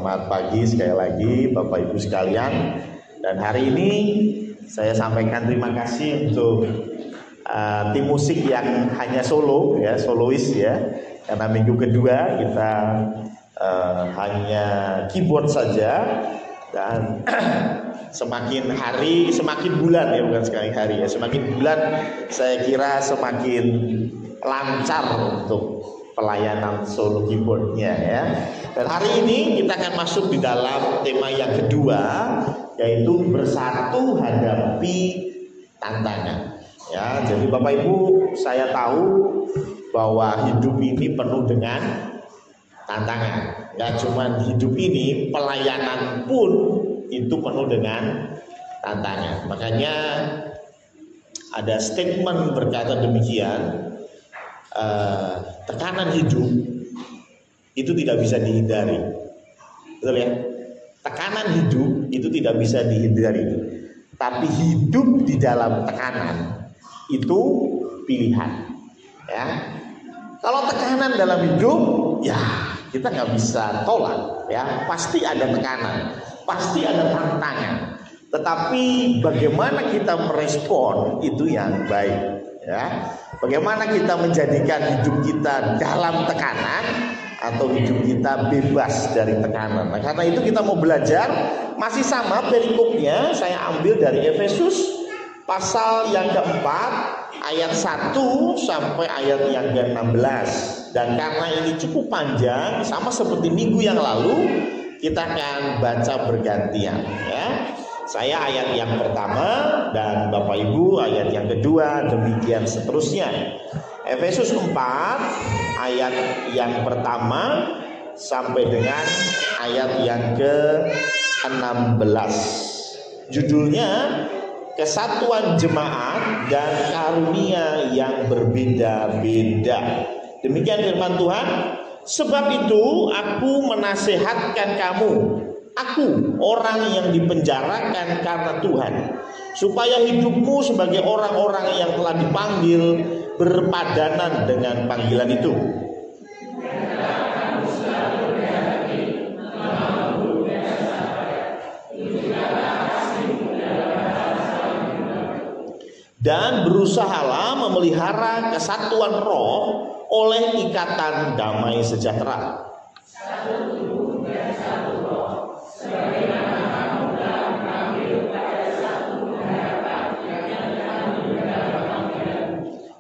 Selamat pagi sekali lagi Bapak Ibu sekalian. Dan hari ini saya sampaikan terima kasih untuk tim musik yang hanya solo ya, solois ya. Karena minggu kedua kita hanya keyboard saja. Dan semakin hari semakin bulan ya, bukan sekali hari ya, semakin bulan saya kira semakin lancar untuk pelayanan solo keyboardnya ya. Dan hari ini kita akan masuk di dalam tema yang kedua, yaitu bersatu hadapi tantangan ya. Jadi Bapak Ibu, saya tahu bahwa hidup ini penuh dengan tantangan. Gak cuma hidup ini, pelayanan pun itu penuh dengan tantangan. Makanya ada statement berkata demikian, tekanan hidup itu tidak bisa dihindari. Betul ya? Tekanan hidup itu tidak bisa dihindari. Tapi hidup di dalam tekanan itu pilihan. Ya. Kalau tekanan dalam hidup, ya kita nggak bisa tolak. Ya, pasti ada tekanan, pasti ada tantangan. Tetapi bagaimana kita merespon itu yang baik. Ya, bagaimana kita menjadikan hidup kita dalam tekanan atau hidup kita bebas dari tekanan. Nah, karena itu kita mau belajar masih sama perikopnya. Saya ambil dari Efesus pasal yang keempat ayat 1 sampai ayat yang ke-16. Dan karena ini cukup panjang, sama seperti minggu yang lalu, kita akan baca bergantian ya. Saya ayat yang pertama dan Bapak Ibu ayat yang kedua, demikian seterusnya. Efesus 4 ayat yang pertama sampai dengan ayat yang ke-16. Judulnya Kesatuan Jemaat dan Karunia yang Berbeda-beda. Demikian firman Tuhan. Sebab itu aku menasehatkan kamu, aku orang yang dipenjarakan karena Tuhan, supaya hidupmu sebagai orang-orang yang telah dipanggil berpadanan dengan panggilan itu. Dan berusahalah memelihara kesatuan roh oleh ikatan damai sejahtera.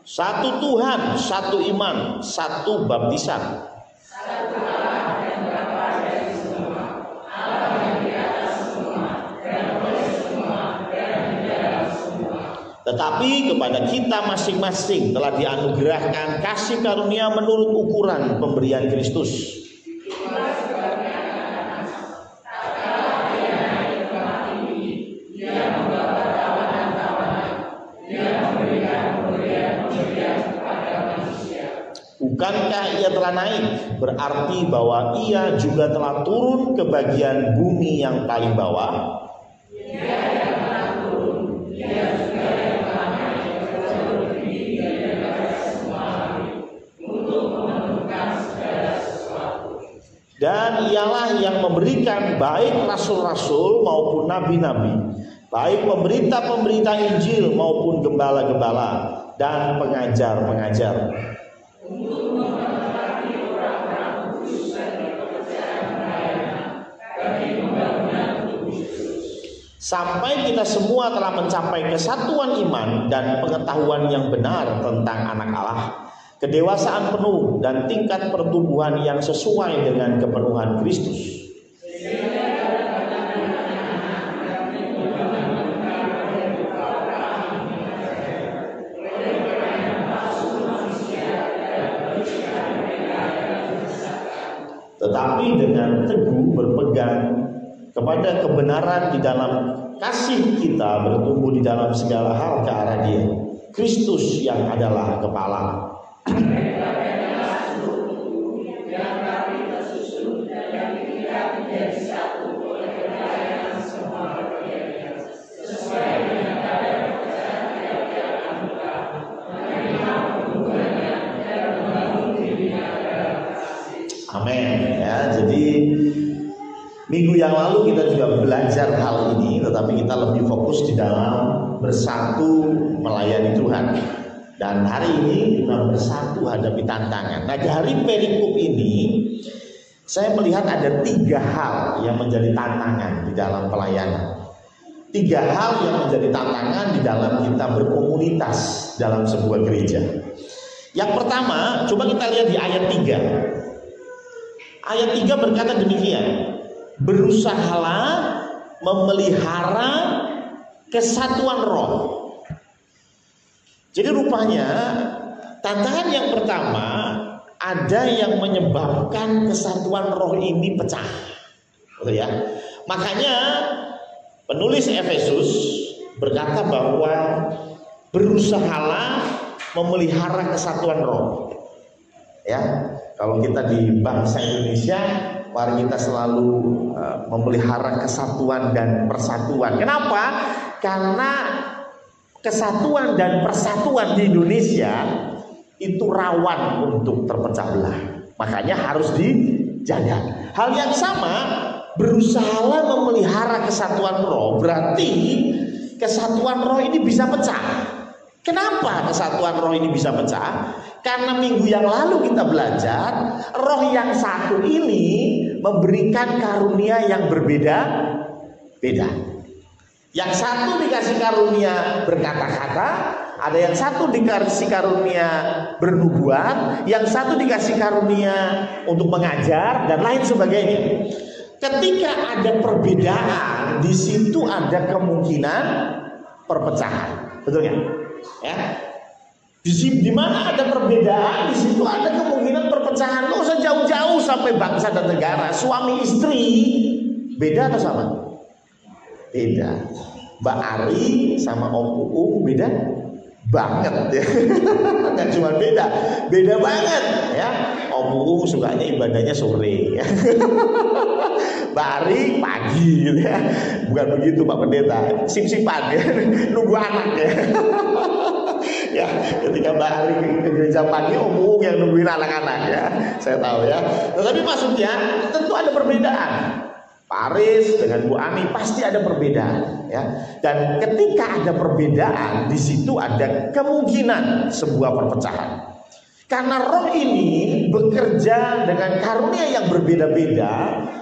Satu Tuhan, satu iman, satu baptisan. Tetapi kepada kita masing-masing telah dianugerahkan kasih karunia menurut ukuran pemberian Kristus. Bukankah ia telah naik? Berarti bahwa ia juga telah turun ke bagian bumi yang paling bawah. Dan ialah yang memberikan baik rasul-rasul maupun nabi-nabi, baik pemberita-pemberita Injil maupun gembala-gembala dan pengajar-pengajar. Sampai kita semua telah mencapai kesatuan iman dan pengetahuan yang benar tentang anak Allah, kedewasaan penuh dan tingkat pertumbuhan yang sesuai dengan kepenuhan Kristus. Tetapi dengan teguh berpegang kepada kebenaran di dalam kasih, kita bertumbuh di dalam segala hal ke arah Dia, Kristus yang adalah kepala. Amin ya. Jadi Minggu yang lalu kita juga belajar hal ini, tetapi kita lebih fokus di dalam bersatu melayani Tuhan. Dan hari ini kita bersatu hadapi tantangan. Nah, dari perikop ini saya melihat ada 3 hal yang menjadi tantangan di dalam pelayanan. 3 hal yang menjadi tantangan di dalam kita berkomunitas dalam sebuah gereja. Yang pertama, coba kita lihat di ayat 3. Ayat 3 berkata demikian: berusahalah memelihara kesatuan roh. Jadi rupanya tantangan yang pertama, ada yang menyebabkan kesatuan roh ini pecah. Betul ya? Makanya penulis Efesus berkata bahwa berusahalah memelihara kesatuan roh. Ya, kalau kita di bangsa Indonesia, mari kita selalu memelihara kesatuan dan persatuan. Kenapa? Karena kesatuan dan persatuan di Indonesia itu rawan untuk terpecah belah. Makanya harus dijaga. Hal yang sama, berusahalah memelihara kesatuan roh, berarti kesatuan roh ini bisa pecah. Kenapa kesatuan roh ini bisa pecah? Karena minggu yang lalu kita belajar, roh yang satu ini memberikan karunia yang berbeda-beda. Yang satu dikasih karunia berkata-kata, ada yang satu dikasih karunia bernubuat, yang satu dikasih karunia untuk mengajar dan lain sebagainya. Ketika ada perbedaan, di situ ada kemungkinan perpecahan, betul nggak? Ya, di mana ada perbedaan, di situ ada kemungkinan perpecahan. Nggak usah jauh-jauh sampai bangsa dan negara, suami istri beda atau sama? Beda. Mbak Ari sama Om Uung beda banget ya. Nggak cuma beda banget ya. Om Uung sukanya ibadahnya sore ya. Mbak Ari pagi gitu ya. Bukan begitu Pak Pendeta, sip-sipan ya, nunggu anak ya. Ya, ketika Mbak Ari ke gereja pagi, Om Uung yang nungguin anak-anak ya. Saya tahu ya. Tetapi maksudnya tentu ada perbedaan. Pak Aris dengan Bu Ani pasti ada perbedaan ya. Dan ketika ada perbedaan, di situ ada kemungkinan sebuah perpecahan. Karena roh ini bekerja dengan karunia yang berbeda-beda.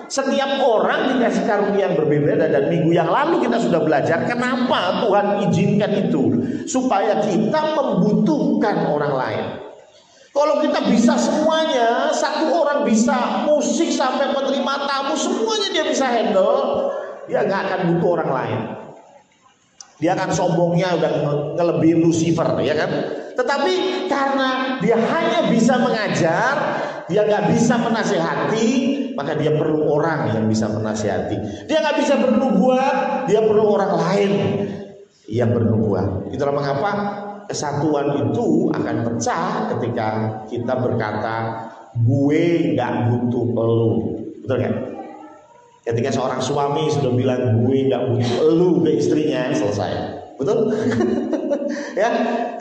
Setiap orang dikasih karunia yang berbeda. Dan minggu yang lalu kita sudah belajar kenapa Tuhan izinkan itu, supaya kita membutuhkan orang lain. Kalau kita bisa semuanya, satu orang bisa musik sampai menerima tamu, semuanya dia bisa handle, dia nggak akan butuh orang lain. Dia akan sombongnya udah ngelebihin Lucifer, ya kan? Tetapi karena dia hanya bisa mengajar, dia nggak bisa menasehati, maka dia perlu orang yang bisa menasehati. Dia nggak bisa bernubuat, dia perlu orang lain yang bernubuat. Itulah mengapa kesatuan itu akan pecah ketika kita berkata gue nggak butuh elu, betul kan? Ketika seorang suami sudah bilang gue nggak butuh elu ke istrinya, selesai, betul? Ya,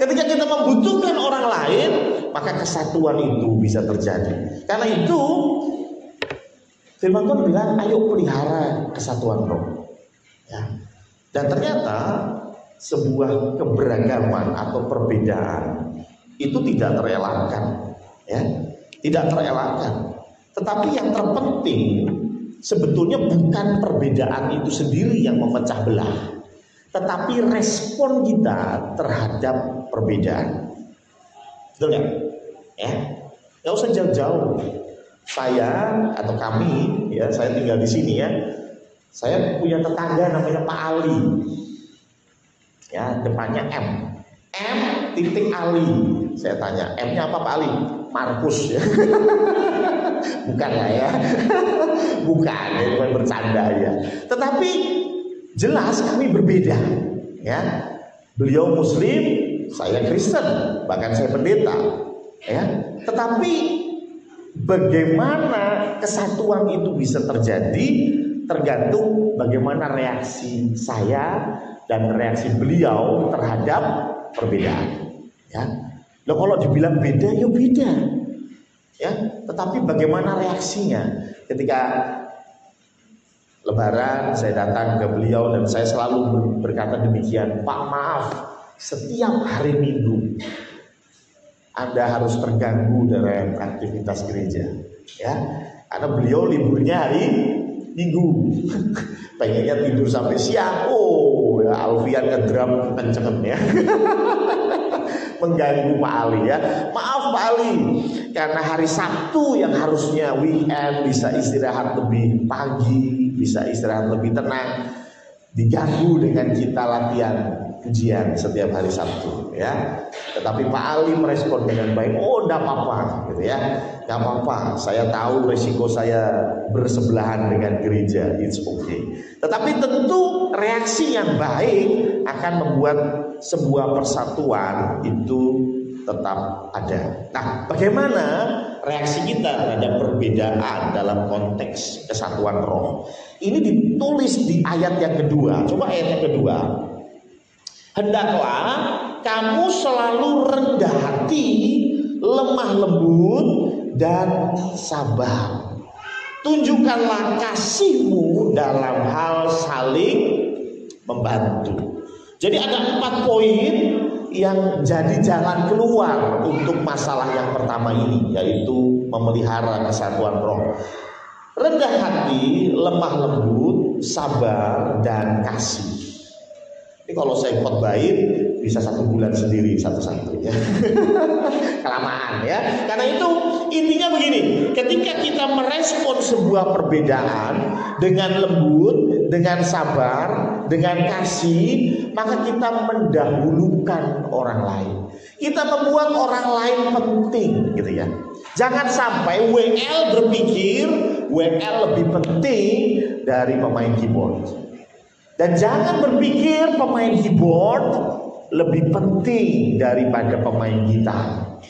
ketika kita membutuhkan orang lain, maka kesatuan itu bisa terjadi. Karena itu Firman Tuhan bilang, ayo pelihara kesatuan roh. Ya. Dan ternyata sebuah keberagaman atau perbedaan itu tidak terelakkan, ya, tidak terelakkan. Tetapi yang terpenting sebetulnya bukan perbedaan itu sendiri yang memecah belah, tetapi respon kita terhadap perbedaan. Betul nggak? Ya, nggak usah jauh-jauh. Saya atau kami, ya, saya tinggal di sini ya. Saya punya tetangga namanya Pak Ali. Ya, depannya M titik Ali. Saya tanya, M-nya apa Pak Ali? Markus ya. Bukan lah ya. Bukan, ya, bukan bercanda ya. Tetapi jelas kami berbeda ya. Beliau Muslim, saya Kristen, bahkan saya pendeta ya. Tetapi bagaimana kesatuan itu bisa terjadi tergantung bagaimana reaksi saya dan reaksi beliau terhadap perbedaan. Ya, loh, kalau dibilang beda, ya beda. Ya, tetapi bagaimana reaksinya ketika Lebaran saya datang ke beliau dan saya selalu berkata demikian, Pak, maaf, setiap hari Minggu Anda harus terganggu dengan aktivitas gereja, ya, karena beliau liburnya hari Minggu. Pengennya tidur sampai siang. Oh, ya, Alfian ngedram kenceng ya. Mengganggu Pak Ali ya. Maaf Pak Ali, karena hari Sabtu yang harusnya weekend bisa istirahat lebih pagi, bisa istirahat lebih tenang, diganggu dengan kita latihan pujian setiap hari Sabtu ya. Tetapi Pak Ali merespon dengan baik. Oh, enggak apa-apa gitu ya. Enggak apa-apa. Saya tahu resiko saya bersebelahan dengan gereja. It's okay. Tetapi tentu reaksi yang baik akan membuat sebuah persatuan itu tetap ada. Nah, bagaimana reaksi kita terhadap perbedaan dalam konteks kesatuan roh? Ini ditulis di ayat yang kedua. Coba ayat yang kedua. Hendaklah kamu selalu rendah hati, lemah lembut, dan sabar. Tunjukkanlah kasihmu dalam hal saling membantu. Jadi ada 4 poin yang jadi jalan keluar untuk masalah yang pertama ini, yaitu memelihara kesatuan roh. Rendah hati, lemah lembut, sabar, dan kasih. Ini kalau saya khotbahin bisa 1 bulan sendiri satu-satu ya. Kelamaan ya. Karena itu intinya begini, ketika kita merespon sebuah perbedaan dengan lembut, dengan sabar, dengan kasih, maka kita mendahulukan orang lain. Kita membuat orang lain penting gitu ya. Jangan sampai WL berpikir WL lebih penting dari pemain keyboard. Dan jangan berpikir pemain keyboard lebih penting daripada pemain gitar.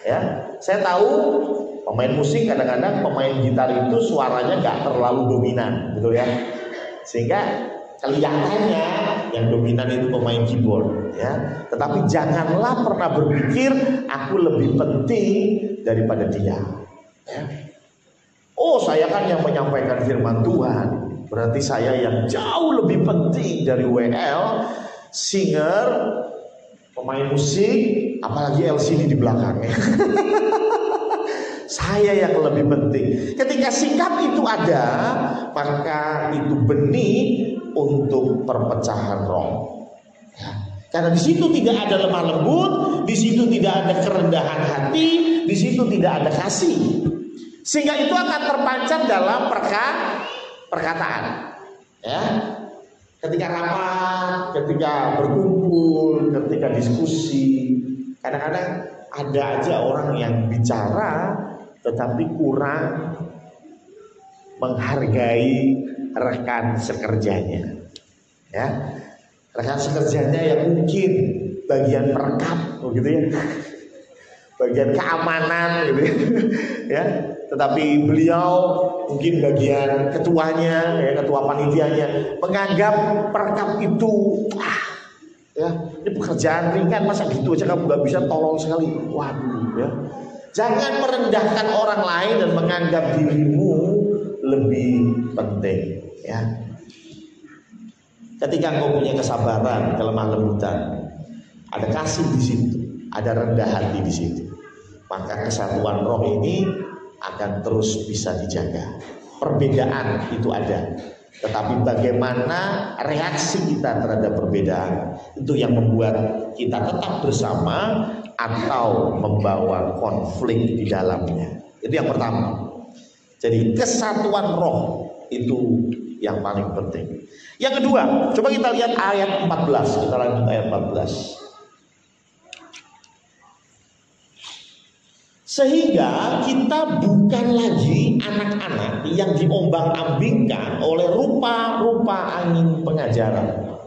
Ya, saya tahu pemain musik kadang-kadang pemain gitar itu suaranya nggak terlalu dominan, gitu ya. Sehingga kelihatannya yang dominan itu pemain keyboard, ya. Tetapi janganlah pernah berpikir aku lebih penting daripada dia. Ya. Oh, saya kan yang menyampaikan firman Tuhan. Berarti saya yang jauh lebih penting dari WL, singer, pemain musik, apalagi LCD di belakangnya. Saya yang lebih penting. Ketika sikap itu ada, maka itu benih untuk perpecahan roh. Ya. Karena di situ tidak ada lemah lembut, di situ tidak ada kerendahan hati, di situ tidak ada kasih. Sehingga itu akan terpancar dalam perkataan, ya. Ketika rapat, ketika berkumpul, ketika diskusi, kadang-kadang ada aja orang yang bicara tetapi kurang menghargai rekan sekerjanya, ya. Rekan sekerjanya yang mungkin bagian perekap, gitu ya, bagian keamanan, gitu ya. Tetapi beliau mungkin bagian ketuanya, ya, ketua panitianya, menganggap perekap itu, ya, ini pekerjaan ringan, masa gitu aja kamu nggak bisa, tolong sekali. Waduh, ya. Jangan merendahkan orang lain dan menganggap dirimu lebih penting, ya. Ketika engkau punya kesabaran, kelemah lembutan, ada kasih di situ, ada rendah hati di situ, maka kesatuan roh ini akan terus bisa dijaga. Perbedaan itu ada, tetapi bagaimana reaksi kita terhadap perbedaan itu yang membuat kita tetap bersama atau membawa konflik di dalamnya. Itu yang pertama. Jadi kesatuan roh itu yang paling penting. Yang kedua, coba kita lihat ayat 14. Kita lanjut ayat 14. Sehingga kita bukan lagi anak-anak yang diombang-ambingkan oleh rupa-rupa angin pengajaran.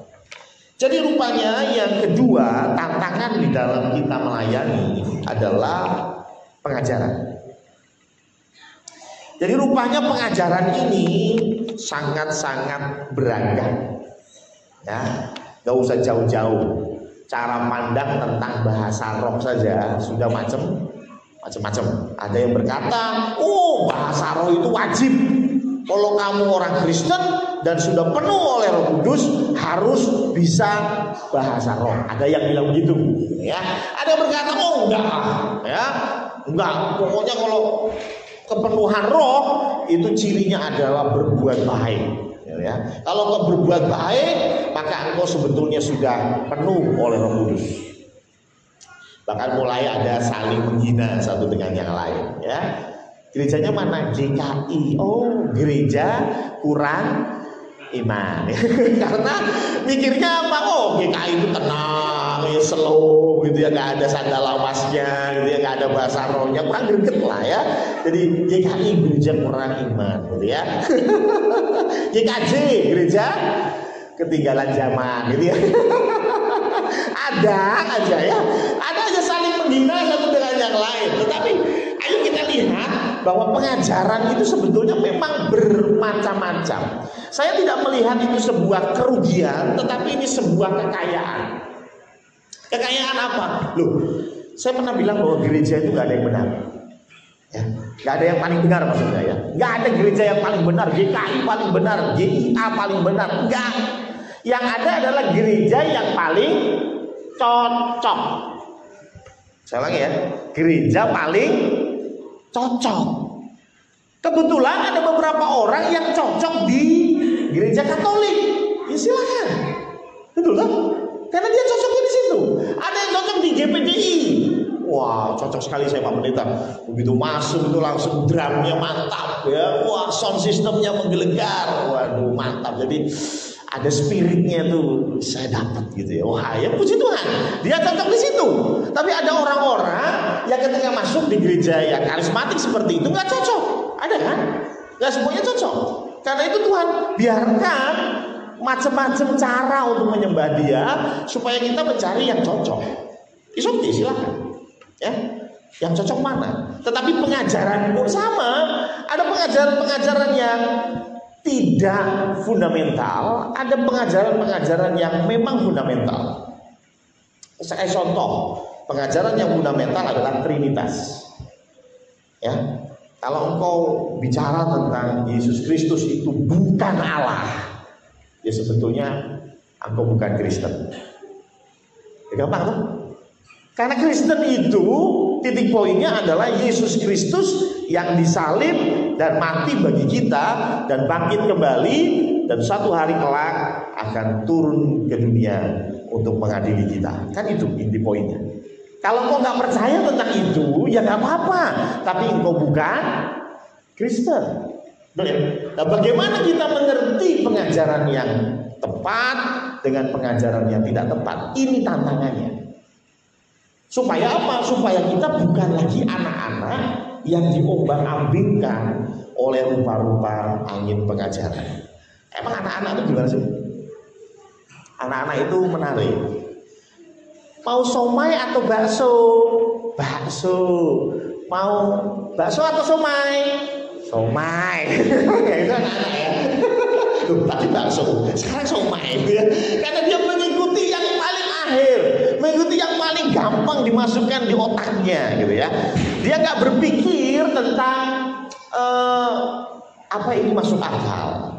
Jadi rupanya yang kedua, tantangan di dalam kita melayani adalah pengajaran. Jadi rupanya pengajaran ini sangat-sangat beragam. Ya, gak usah jauh-jauh. Cara pandang tentang bahasa roh saja sudah macam-macam. Ada yang berkata, oh bahasa roh itu wajib. Kalau kamu orang Kristen dan sudah penuh oleh Roh Kudus, harus bisa bahasa roh. Ada yang bilang begitu, ya. Ada yang berkata, oh enggak, ya, enggak. Pokoknya kalau kepenuhan roh itu cirinya adalah berbuat baik, ya. Kalau kau berbuat baik, maka engkau sebetulnya sudah penuh oleh Roh Kudus. Bahkan mulai ada saling menghina satu dengan yang lain, ya. Gerejanya mana? GKI. Oh, gereja kurang iman. Karena mikirnya apa? Oh, GKI itu tenang, ya, slow gitu ya, gak ada sandal lawasnya gitu ya, gak ada bahasa rohnya, kurang greget lah ya. Jadi GKI gereja kurang iman gitu ya. GKJ gereja ketinggalan zaman gitu ya. Ada aja ya, ada aja saling menghina satu dengan yang lain. Tetapi ayo kita lihat bahwa pengajaran itu sebetulnya memang bermacam-macam. Saya tidak melihat itu sebuah kerugian, tetapi ini sebuah kekayaan. Kekayaan apa? Loh, saya pernah bilang bahwa gereja itu gak ada yang benar, ya, gak ada yang paling benar maksudnya ya. Gak ada gereja yang paling benar, GKI paling benar, GIA paling benar, enggak. Yang ada adalah gereja yang paling cocok. Saya ulangi ya, gereja paling cocok. Kebetulan ada beberapa orang yang cocok di gereja Katolik, ya silakan, betul kan? Karena dia cocoknya di situ. Ada yang cocok di GPDI. Wah, cocok sekali saya Pak Pendeta. Begitu masuk itu langsung drumnya mantap ya. Wah, sound systemnya menggelegar. Waduh, mantap. Jadi ada spiritnya tuh saya dapat gitu ya. Wah, ya puji Tuhan, dia cocok di situ. Tapi ada orang-orang yang ketika masuk di gereja yang karismatik seperti itu nggak cocok. Ada kan? Nggak semuanya cocok. Karena itu Tuhan biarkan macam-macam cara untuk menyembah Dia supaya kita mencari yang cocok. It's okay, silakan. Ya, yang cocok mana? Tetapi pengajaran pun sama. Ada pengajaran-pengajaran yang tidak fundamental, ada pengajaran-pengajaran yang memang fundamental. Saya contoh, pengajaran yang fundamental adalah Trinitas. Ya, kalau engkau bicara tentang Yesus Kristus itu bukan Allah, ya sebetulnya engkau bukan Kristen. Ya, gampang tuh. Karena Kristen itu titik poinnya adalah Yesus Kristus yang disalib dan mati bagi kita dan bangkit kembali dan suatu hari kelak akan turun ke dunia untuk mengadili kita. Kan itu inti poinnya. Kalau engkau nggak percaya tentang itu, ya nggak apa-apa. Tapi engkau bukan Kristen. Nah, bagaimana kita mengerti pengajaran yang tepat dengan pengajaran yang tidak tepat? Ini tantangannya. Supaya apa? Supaya kita bukan lagi anak-anak yang diombang-ambingkan oleh rupa-rupa angin pengajaran. Emang anak-anak itu gimana sih? Anak-anak itu menarik. Mau somai atau bakso? Bakso. Mau bakso atau somai? Somai. Ya itu anak-anak ya. Tuh, tadi bakso, sekarang somai ya. Karena dia mengikuti yang paling akhir, mengikuti yang paling gampang dimasukkan di otaknya gitu ya. Dia nggak berpikir tentang apa ini masuk akal,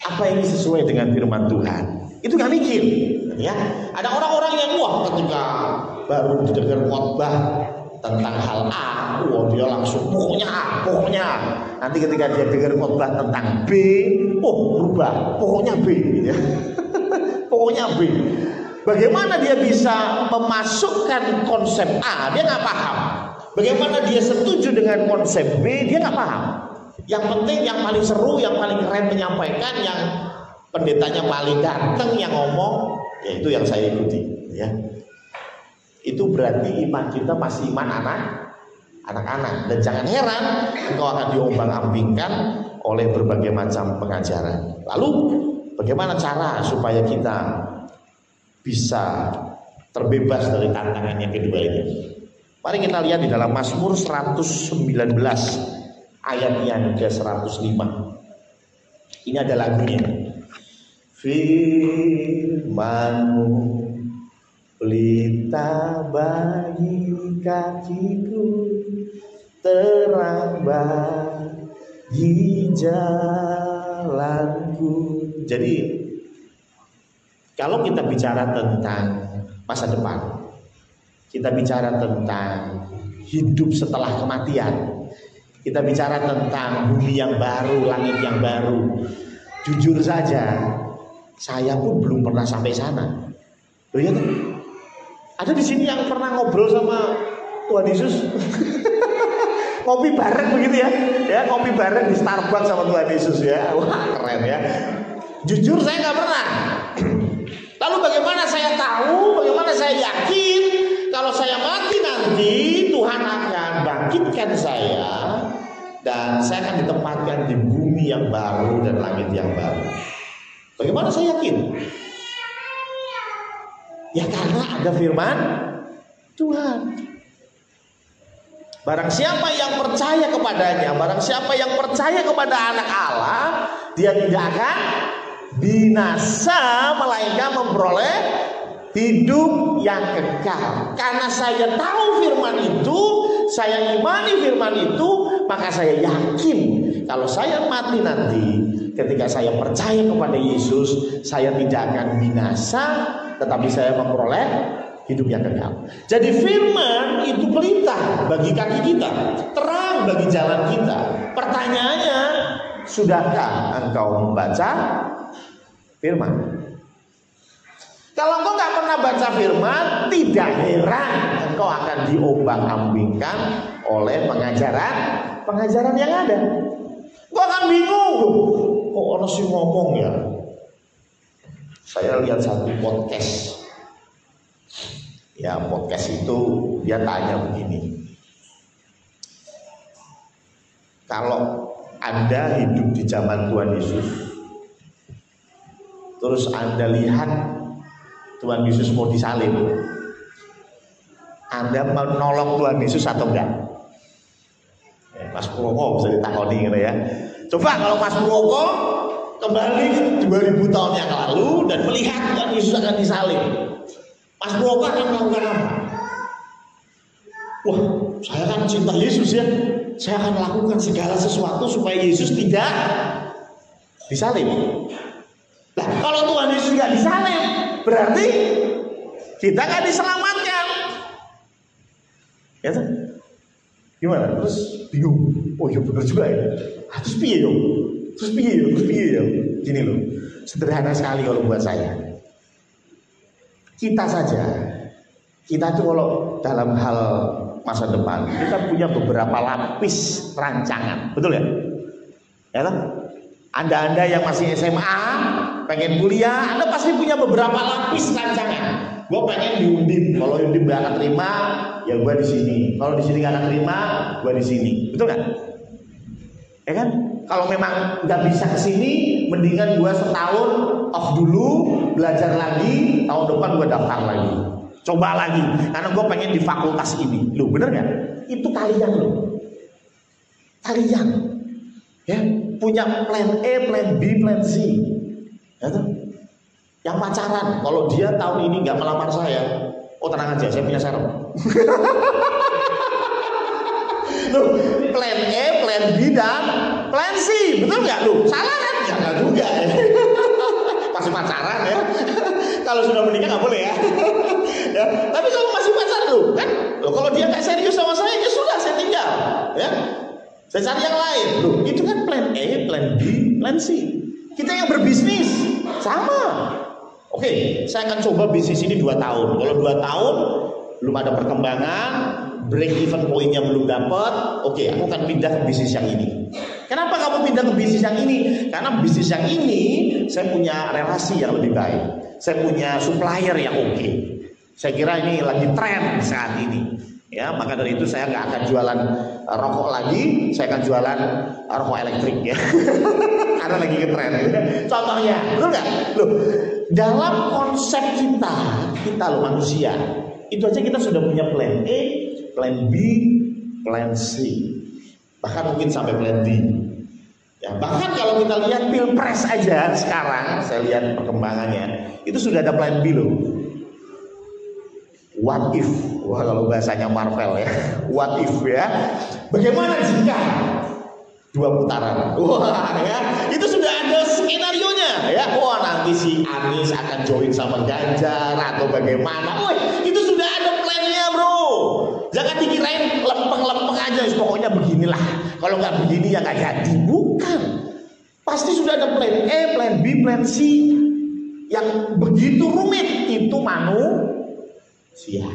apa ini sesuai dengan firman Tuhan. Itu nggak mikir ya. Ada orang-orang yang wah ketika baru didengar khotbah tentang hal A, wah dia langsung pokoknya A, pokoknya A. Nanti ketika dia dengar khotbah tentang B, oh berubah, pokoknya B ya. Pokoknya B. Bagaimana dia bisa memasukkan konsep A, dia nggak paham. Bagaimana dia setuju dengan konsep B, dia nggak paham. Yang penting yang paling seru, yang paling keren menyampaikan, yang pendetanya paling ganteng yang ngomong, ya itu yang saya ikuti ya. Itu berarti iman kita masih iman anak-anak. Dan jangan heran engkau akan diombang-ambingkan oleh berbagai macam pengajaran. Lalu bagaimana cara supaya kita bisa terbebas dari tantangan yang kedua ini? Mari kita lihat di dalam Mazmur 119 ayat yang ke-105. Ini ada lagunya. Firman-Mu pelita bagi kakiku, terang bagi jalan. jalanku. Jadi kalau kita bicara tentang masa depan, kita bicara tentang hidup setelah kematian, kita bicara tentang bumi yang baru, langit yang baru. Jujur saja, saya pun belum pernah sampai sana. Loh ya, ada di sini yang pernah ngobrol sama Tuhan Yesus? Ngopi bareng begitu ya? Ya, ngopi bareng di Starbucks sama Tuhan Yesus ya. Wah, keren ya. Jujur saya nggak pernah. Lalu bagaimana saya tahu, bagaimana saya yakin kalau saya mati nanti Tuhan akan bangkitkan saya dan saya akan ditempatkan di bumi yang baru dan langit yang baru. Bagaimana saya yakin? Ya karena ada firman Tuhan. Barang siapa yang percaya kepadanya, barang siapa yang percaya kepada anak Allah, dia tidak akan binasa, melainkan memperoleh hidup yang kekal. Karena saya tahu firman itu, saya imani firman itu, maka saya yakin kalau saya mati nanti, ketika saya percaya kepada Yesus, saya tidak akan binasa, tetapi saya memperoleh hidup yang kekal. Jadi firman itu pelita bagi kaki kita, terang bagi jalan kita. Pertanyaannya, sudahkah engkau membaca firman? Kalau engkau nggak pernah baca firman, tidak heran engkau akan diombang-ambingkan oleh pengajaran yang ada. Engkau akan bingung, kok orang sih ngomong ya. Saya lihat satu podcast. Ya, podcast itu dia tanya begini. Kalau Anda hidup di zaman Tuhan Yesus, terus Anda lihat Tuhan Yesus mau disalib, Anda menolong Tuhan Yesus atau enggak? Mas Purwoko bisa ditakoni gitu ya. Coba kalau Mas Purwoko kembali 2000 tahun yang lalu dan melihat Tuhan Yesus akan disalib, Mas Purwoko akan melakukan apa? Wah, saya kan cinta Yesus ya. Saya akan lakukan segala sesuatu supaya Yesus tidak disalib. Nah, kalau Tuhan Yesus tidak disalib, berarti kita nggak diselamatkan. Ya kan? Gimana? Terus bingung. Oh iya benar juga ya. Terus piye yo? Terus piye yo? Gini loh. Sederhana sekali kalau buat saya. Kita saja, kita tuh kalau dalam hal masa depan, kita punya beberapa lapis rancangan, betul ya? Ya kan? Anda yang masih SMA, pengen kuliah, Anda pasti punya beberapa lapis rancangan. Gue pengen di Undip, kalau Undip gak akan terima, ya gue di sini. Kalau di sini gak akan terima, gue di sini, betul kan? Ya kan? Kalau memang nggak bisa kesini, mendingan gue setahun off dulu, belajar lagi, tahun depan gue daftar lagi, coba lagi, karena gue pengen di fakultas ini. Loh, bener nggak? Itu kalian loh, kalian ya punya plan A, plan B, plan C, ya tuh. Yang pacaran, kalau dia tahun ini nggak melamar saya, oh tenang aja, saya punya serep. Loh, plan A, plan B, dan plan C, betul nggak lu? Salah kan? Ya nggak juga. Masih pacaran ya. Kalau sudah menikah nggak boleh ya. Ya. Tapi kalau masih pacaran lu, kan? Loh, kalau dia nggak serius sama saya, ya sudah saya tinggal. Ya, saya cari yang lain. Loh, itu kan plan A, plan B, plan C. Kita yang berbisnis sama. Oke, saya akan coba bisnis ini 2 tahun. Kalau 2 tahun belum ada perkembangan, break even pointnya belum dapat, oke, aku akan pindah ke bisnis yang ini. Kenapa kamu pindah ke bisnis yang ini? Karena bisnis yang ini saya punya relasi yang lebih baik, saya punya supplier yang oke. Saya kira ini lagi tren saat ini, ya. Maka dari itu saya nggak akan jualan rokok lagi, saya akan jualan rokok elektrik ya. Karena lagi ngetren. Contohnya, betul nggak? Loh, dalam konsep kita loh manusia, itu aja kita sudah punya plan A, plan B, plan C, bahkan mungkin sampai plan D. Ya, bahkan kalau kita lihat pilpres aja sekarang, saya lihat perkembangannya, itu sudah ada plan B loh. What if? Wah, kalau bahasanya Marvel ya, what if ya? Bagaimana jika 2 putaran. Wah, ya, itu sudah ada skenarionya ya. Wah, nanti si Anies akan join sama Ganjar atau bagaimana. Wah, itu sudah ada plannya, bro. Jangan dikirain lempeng-lempeng aja, pokoknya beginilah. Kalau nggak begini ya nggak jadi. Bukan. Pasti sudah ada plan A, plan B, plan C. Yang begitu rumit itu manusia.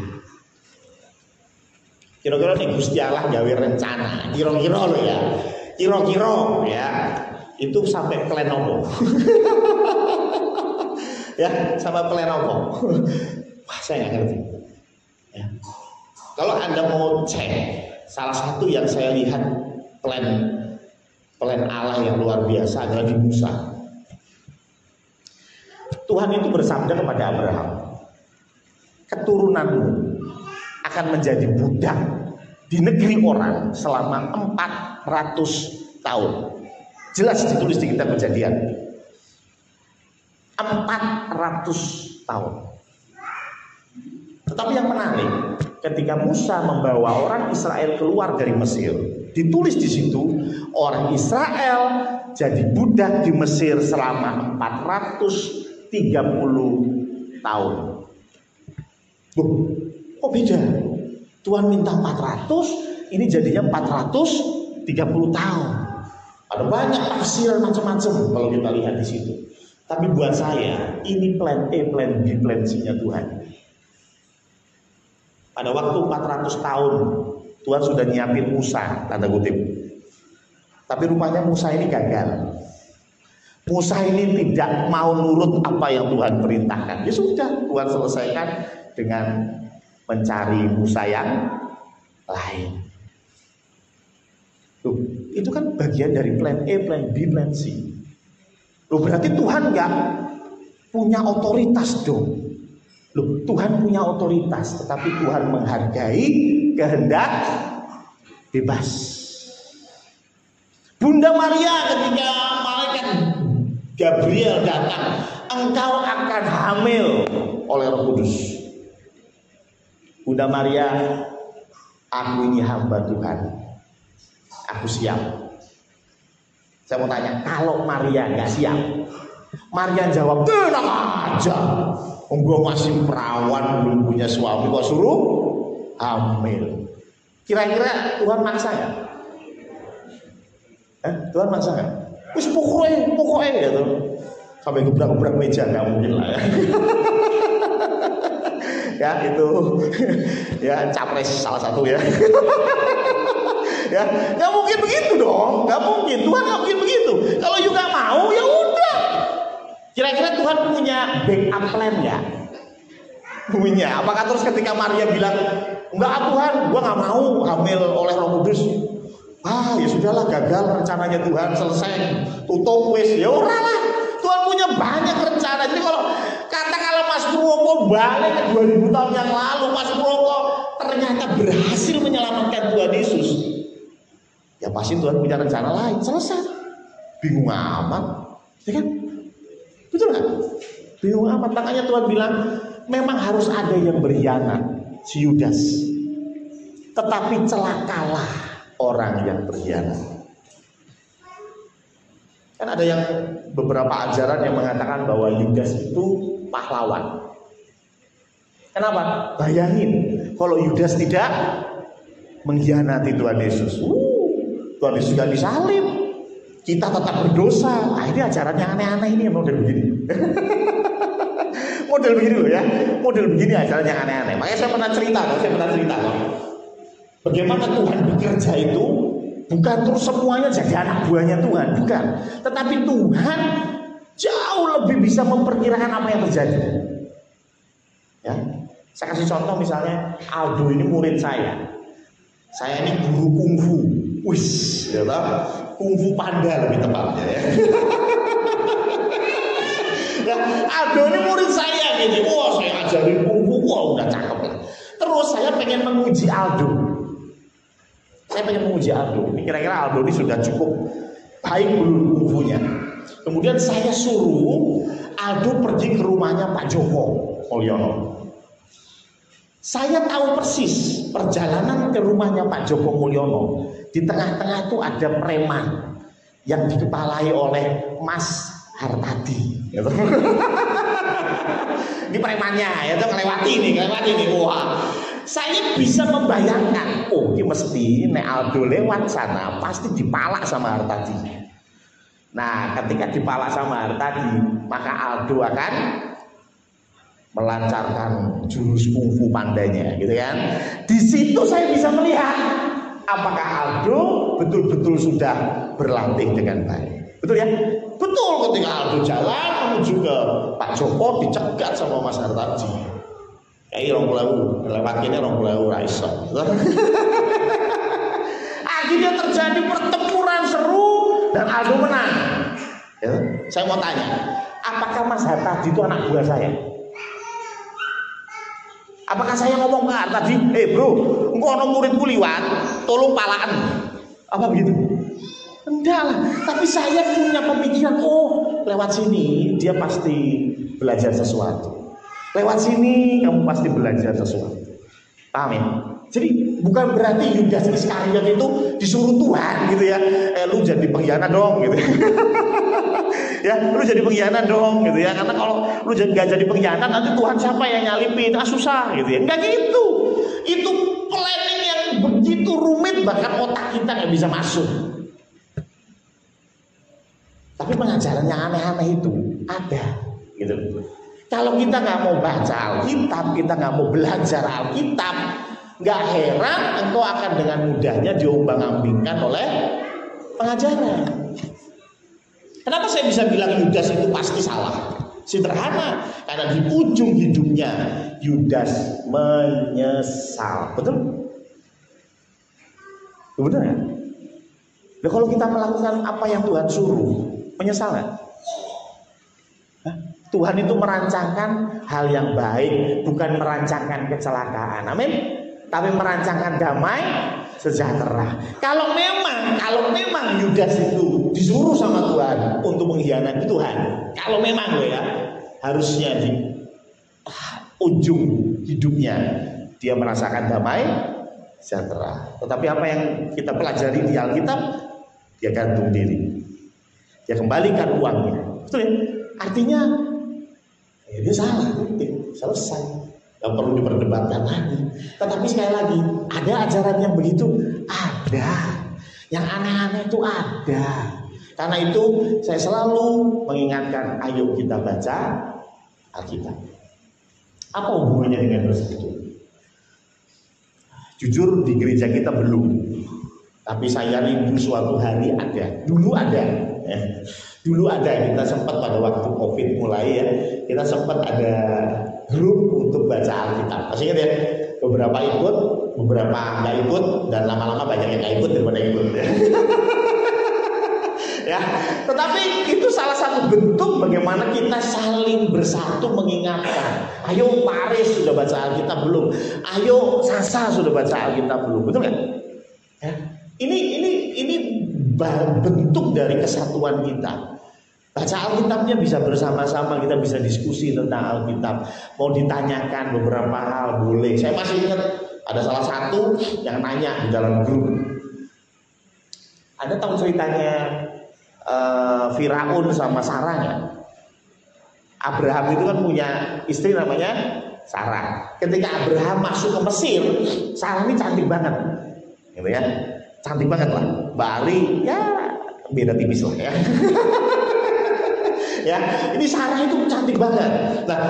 Kira-kira nih Gusti Allah gawe rencana. Kira-kira loh ya. Kira-kira ya. Itu sampai plan apa? Ya, sampai plan apa? Wah, saya nggak ngerti. Ya. Kalau Anda mau cek, salah satu yang saya lihat plan Allah yang luar biasa adalah di Musa. Tuhan itu bersabda kepada Abraham, keturunanmu akan menjadi budak di negeri orang selama 400 tahun. Jelas ditulis di kitab Kejadian. 400 tahun. Tetapi yang menarik, ketika Musa membawa orang Israel keluar dari Mesir, ditulis di situ orang Israel jadi budak di Mesir selama 430 tahun. Kok beda? Tuhan minta 400, ini jadinya 430 tahun. Ada banyak tafsir macam-macam kalau kita lihat di situ. Tapi buat saya, ini plan A, plan B, plan C-nya Tuhan. Pada waktu 400 tahun Tuhan sudah nyiapin Musa, tanda kutip. Tapi rupanya Musa ini gagal. Musa ini tidak mau nurut apa yang Tuhan perintahkan. Ya sudah, Tuhan selesaikan dengan mencari Musa yang lain. Tuh, itu kan bagian dari plan A, plan B, plan C. Loh, berarti Tuhan nggak punya otoritas dong. Loh, Tuhan punya otoritas, tetapi Tuhan menghargai kehendak bebas. Bunda Maria ketika malaikat Gabriel datang, engkau akan hamil oleh Roh Kudus. Bunda Maria, aku ini hamba Tuhan, aku siap. Saya mau tanya, kalau Maria nggak siap, Maria jawab, tenang aja. Gue masih perawan, belum punya suami, kok suruh hamil. Kira-kira Tuhan maksa nggak? Tuhan maksa nggak? Wis pokoknya gitu. Sampai gebrak-gebrak meja nggak mungkin lah ya. Ya itu, ya capres salah satu ya. Ya nggak mungkin begitu dong, nggak mungkin. Tuhan nggak mungkin begitu. Kalau you nggak mau, ya udah. Kira-kira Tuhan punya backup plan ya? Punya. Apakah terus ketika Maria bilang, enggak Tuhan, gua nggak mau hamil oleh Roh Kudus. Ya sudahlah, gagal rencananya Tuhan, selesai, tutup wis. Ya udahlah. Tuhan punya banyak rencana. Jadi kalau Mas Purwoko balik ke 2000 tahun yang lalu, Mas Purwoko ternyata berhasil menyelamatkan Tuhan Yesus. Ya pasti Tuhan punya rencana lain. Selesai. Bingung amat, ya kan? Betul nggak? Bingung amat. Makanya Tuhan bilang memang harus ada yang berkhianat, si Yudas. Tetapi celakalah orang yang berkhianat. Kan ada yang beberapa ajaran yang mengatakan bahwa Yudas itu pahlawan. Kenapa? Bayangin kalau Yudas tidak mengkhianati Tuhan Yesus. Tuhan Yesus sudah disalib, kita tetap berdosa. Ini ajaran yang aneh-aneh ini, model begini. Model begini loh ya, model begini ajaran yang aneh-aneh. Makanya saya pernah cerita loh. Bagaimana Tuhan bekerja itu bukan terus semuanya jadi anak buahnya Tuhan, bukan. Tetapi Tuhan jauh lebih bisa memperkirakan apa yang terjadi. Ya, saya kasih contoh misalnya Aldo ini murid saya. Saya ini guru kungfu. Wis, ya lah, kungfu panda lebih tepatnya ya. Nah, Aldo ini murid saya gitu. Wah, saya ajarin kungfu, wah udah cakep lah. Terus saya pengen menguji Aldo. Ini kira-kira Aldo ini sudah cukup baik belum kungfunya. Kemudian saya suruh Aldo pergi ke rumahnya Pak Joko Mulyono. Saya tahu persis perjalanan ke rumahnya Pak Joko Mulyono. Di tengah-tengah itu ada preman. yang dikepalai oleh Mas Hartadi. Gitu. Ini premannya, ya tuh kelewati nih. Wah, saya bisa membayangkan, oh ini mesti nek Aldo lewat sana pasti dipalak sama Hartadi. Nah, ketika dipalak sama Hartadi, maka Aldo akan melancarkan jurus kungfu pandainya, gitu kan? Di situ saya bisa melihat apakah Aldo betul-betul sudah berlatih dengan baik. Betul ya? Betul, ketika Aldo jalan menuju ke Pak Joko dicegat sama Mas Hartadi. Kayak 20.000, lewatnya 20.000 raiso. Akhirnya terjadi pertempuran seru dan Aldo menang. Ya, saya mau tanya, apakah Mas Hartadi itu anak buah saya? Apakah saya ngomong ke Hartadi, bro, engkau ada muridku liwat, tolong palaan? Apa begitu? Enggak lah, tapi saya punya pemikiran, oh lewat sini dia pasti belajar sesuatu. Lewat sini kamu pasti belajar sesuatu. Paham ya? Jadi bukan berarti Yudas Iskariot itu disuruh Tuhan gitu ya. Lu jadi pengkhianat dong gitu. Ya, lu jadi pengkhianat dong gitu ya. Karena kalau lu gak jadi pengkhianat nanti Tuhan siapa yang nyalipin? Susah gitu ya. Enggak gitu. Itu planning yang begitu rumit bahkan otak kita gak bisa masuk. Tapi pengajaran yang aneh-aneh itu ada gitu. Kalau kita nggak mau baca Alkitab, kita nggak mau belajar Alkitab, nggak heran engkau akan dengan mudahnya diombang-ambingkan oleh pengajaran. Kenapa saya bisa bilang Yudas itu pasti salah? Sederhana, karena di ujung hidupnya Yudas menyesal. Betul? Betul ya? Nah, kalau kita melakukan apa yang Tuhan suruh, menyesal nggak? Tuhan itu merancangkan hal yang baik, bukan merancangkan kecelakaan. Amin. Tapi merancangkan damai sejahtera. Kalau memang Yudas itu disuruh sama Tuhan untuk mengkhianati Tuhan, kalau memang ya harusnya di ujung hidupnya dia merasakan damai sejahtera. Tetapi apa yang kita pelajari di Alkitab, dia gantung diri, dia kembalikan uangnya. Betul ya? Artinya ya dia salah, selesai, nggak perlu diperdebatkan lagi. Tetapi sekali lagi, ada ajaran yang begitu, ada. Yang aneh-aneh itu ada. Karena itu saya selalu mengingatkan, ayo kita baca Alkitab. Apa hubungannya dengan persekutuan? Jujur di gereja kita belum. Tapi saya rindu suatu hari ada. Dulu ada. Dulu ada, kita sempat pada waktu COVID mulai ya, kita sempat ada grup untuk baca Alkitab. Masih ingat ya? Beberapa ikut, beberapa nggak ikut, dan lama-lama banyak yang nggak ikut daripada ikut ya. Ya, tetapi itu salah satu bentuk bagaimana kita saling bersatu mengingatkan. Ayo Paris sudah baca Alkitab belum? Ayo Sasa sudah baca Alkitab belum? Betul kan? Ya. Ini bentuk dari kesatuan kita. Baca Alkitabnya bisa bersama-sama, kita bisa diskusi tentang Alkitab. Mau ditanyakan beberapa hal boleh. Saya masih ingat ada salah satu yang nanya di dalam grup. Ada tahu ceritanya Firaun sama Sarah nggak? Abraham itu kan punya istri namanya Sarah. Ketika Abraham masuk ke Mesir, Sarah ini cantik banget, gitu ya, cantik banget lah. Bali ya beda tipis lah ya. Ya, ini Sarah itu cantik banget. Nah,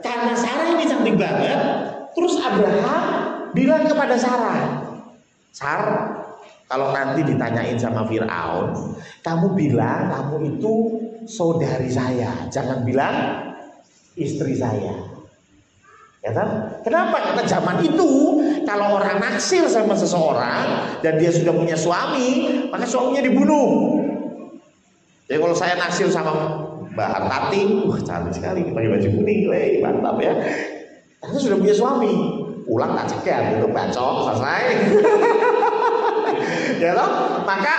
karena Sarah ini cantik banget, terus Abraham bilang kepada Sarah, Sarah, kalau nanti ditanyain sama Firaun, kamu bilang kamu itu saudari saya, jangan bilang istri saya. Ya kan? Kenapa? Karena zaman itu kalau orang naksir sama seseorang dan dia sudah punya suami, maka suaminya dibunuh. Jadi kalau saya naksir sama Mbak Hartati, wah cantik sekali, pakai baju kuning, mantap ya. Karena sudah punya suami, pulang tak cekel, itu bacok, selesai. Ya toh? Maka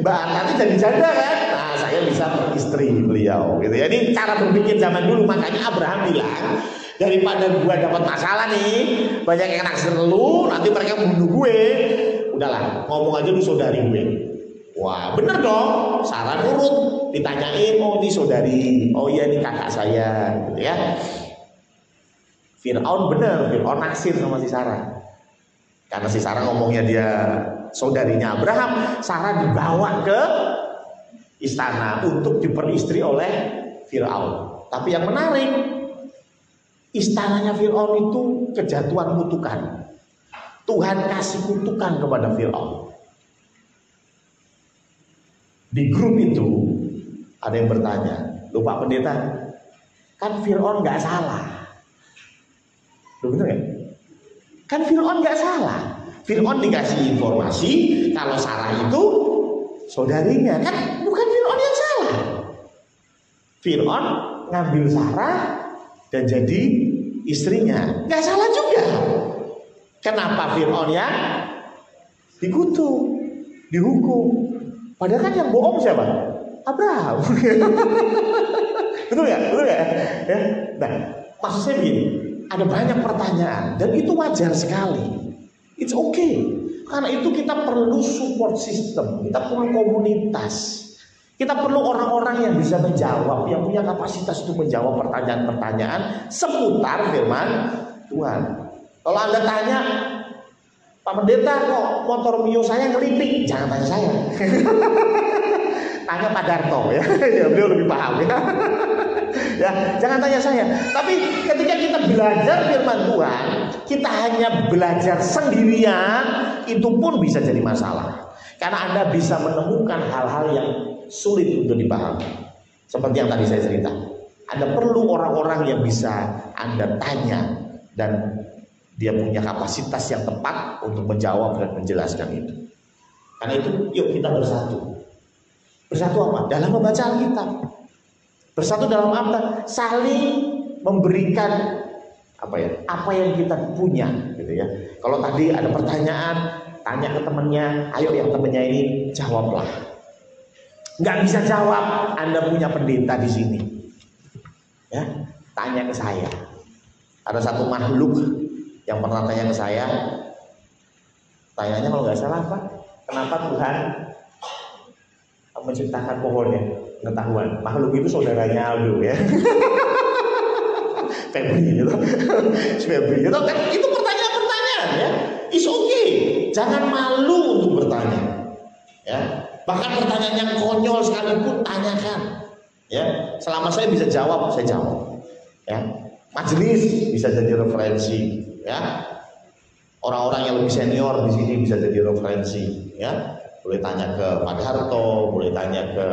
Mbak Hartati jadi janda kan? Nah, saya bisa beristri beliau gitu. Jadi cara berpikir zaman dulu, makanya Abraham bilang, daripada gua dapat masalah nih, banyak yang naksir lu, nanti mereka bunuh gue. Udahlah, ngomong aja lu saudari gue. Wah, bener dong. Sarah nurut, ditanyain, oh ini saudari, oh iya ini kakak saya, gitu ya. Fir'aun bener, Fir'aun naksir sama si Sarah. Karena si Sarah ngomongnya dia saudarinya Abraham, Sarah dibawa ke istana untuk diperistri oleh Fir'aun. Tapi yang menarik, istananya Fir'aun itu kejatuhan kutukan. Tuhan kasih kutukan kepada Fir'aun. Di grup itu ada yang bertanya, loh Pak Pendeta, kan Fir'aun nggak salah. Loh bener ya? Kan Fir'aun nggak salah. Fir'aun dikasih informasi kalau Sarah itu saudarinya, kan bukan Fir'aun yang salah. Fir'aun ngambil Sarah dan jadi istrinya, nggak salah juga. Kenapa Fir'aun yang dikutuk, dihukum? Padahal kan yang bohong siapa? Abraham. Betul nggak? Betul nggak? Ya. Nah, maksud saya begini, ada banyak pertanyaan dan itu wajar sekali. It's okay. Karena itu kita perlu support system, kita perlu komunitas. Kita perlu orang-orang yang bisa menjawab, yang punya kapasitas untuk menjawab pertanyaan-pertanyaan seputar firman Tuhan. Kalau Anda tanya, Pak Pendeta kok motor Mio saya ngelipik, jangan tanya saya. Tanya Pak Darto ya, ya beliau lebih paham ya. Ya, jangan tanya saya. Tapi ketika kita belajar firman Tuhan, kita hanya belajar sendirian, itu pun bisa jadi masalah. Karena Anda bisa menemukan hal-hal yang sulit untuk dipahami. Seperti yang tadi saya cerita. Anda perlu orang-orang yang bisa Anda tanya dan dia punya kapasitas yang tepat untuk menjawab dan menjelaskan itu. Karena itu, yuk kita bersatu. Bersatu apa? Dalam membaca Alkitab. Bersatu dalam apa? Saling memberikan apa yang kita punya, gitu ya. Kalau tadi ada pertanyaan, tanya ke temannya, ayo yang temannya ini jawablah. Nggak bisa jawab, Anda punya pendeta di sini. Ya, tanya ke saya. Ada satu makhluk yang pernah tanya ke saya, tanyanya kalau nggak salah apa? Kenapa Tuhan menciptakan pohonnya? Pengetahuan. Makhluk itu saudaranya Aldo ya. Febri gitu. Febri gitu kan, itu pertanyaan-pertanyaan ya. It's okay. Jangan malu untuk bertanya. Ya. Bahkan pertanyaan yang konyol sekalipun tanyakan. Ya, selama saya bisa jawab, saya jawab. Ya. Majelis bisa jadi referensi, ya. Orang-orang yang lebih senior di sini bisa jadi referensi, ya. Boleh tanya ke Pak Darto, boleh tanya ke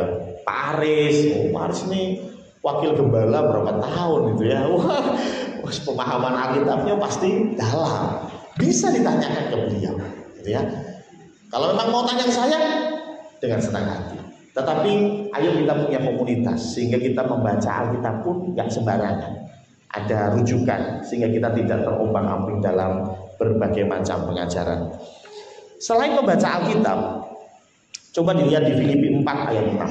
Pak Aris. Oh, Pak Aris ini wakil gembala berapa tahun gitu ya. Wah, pemahaman Alkitabnya pasti dalam. Bisa ditanyakan ke beliau, gitu ya. Kalau memang mau tanya ke saya, dengan senang hati. Tetapi ayo kita punya komunitas sehingga kita membaca Alkitab pun nggak sembarangan. Ada rujukan sehingga kita tidak terombang-ambing dalam berbagai macam pengajaran. Selain membaca Alkitab, coba dilihat di Filipi 4 ayat 6.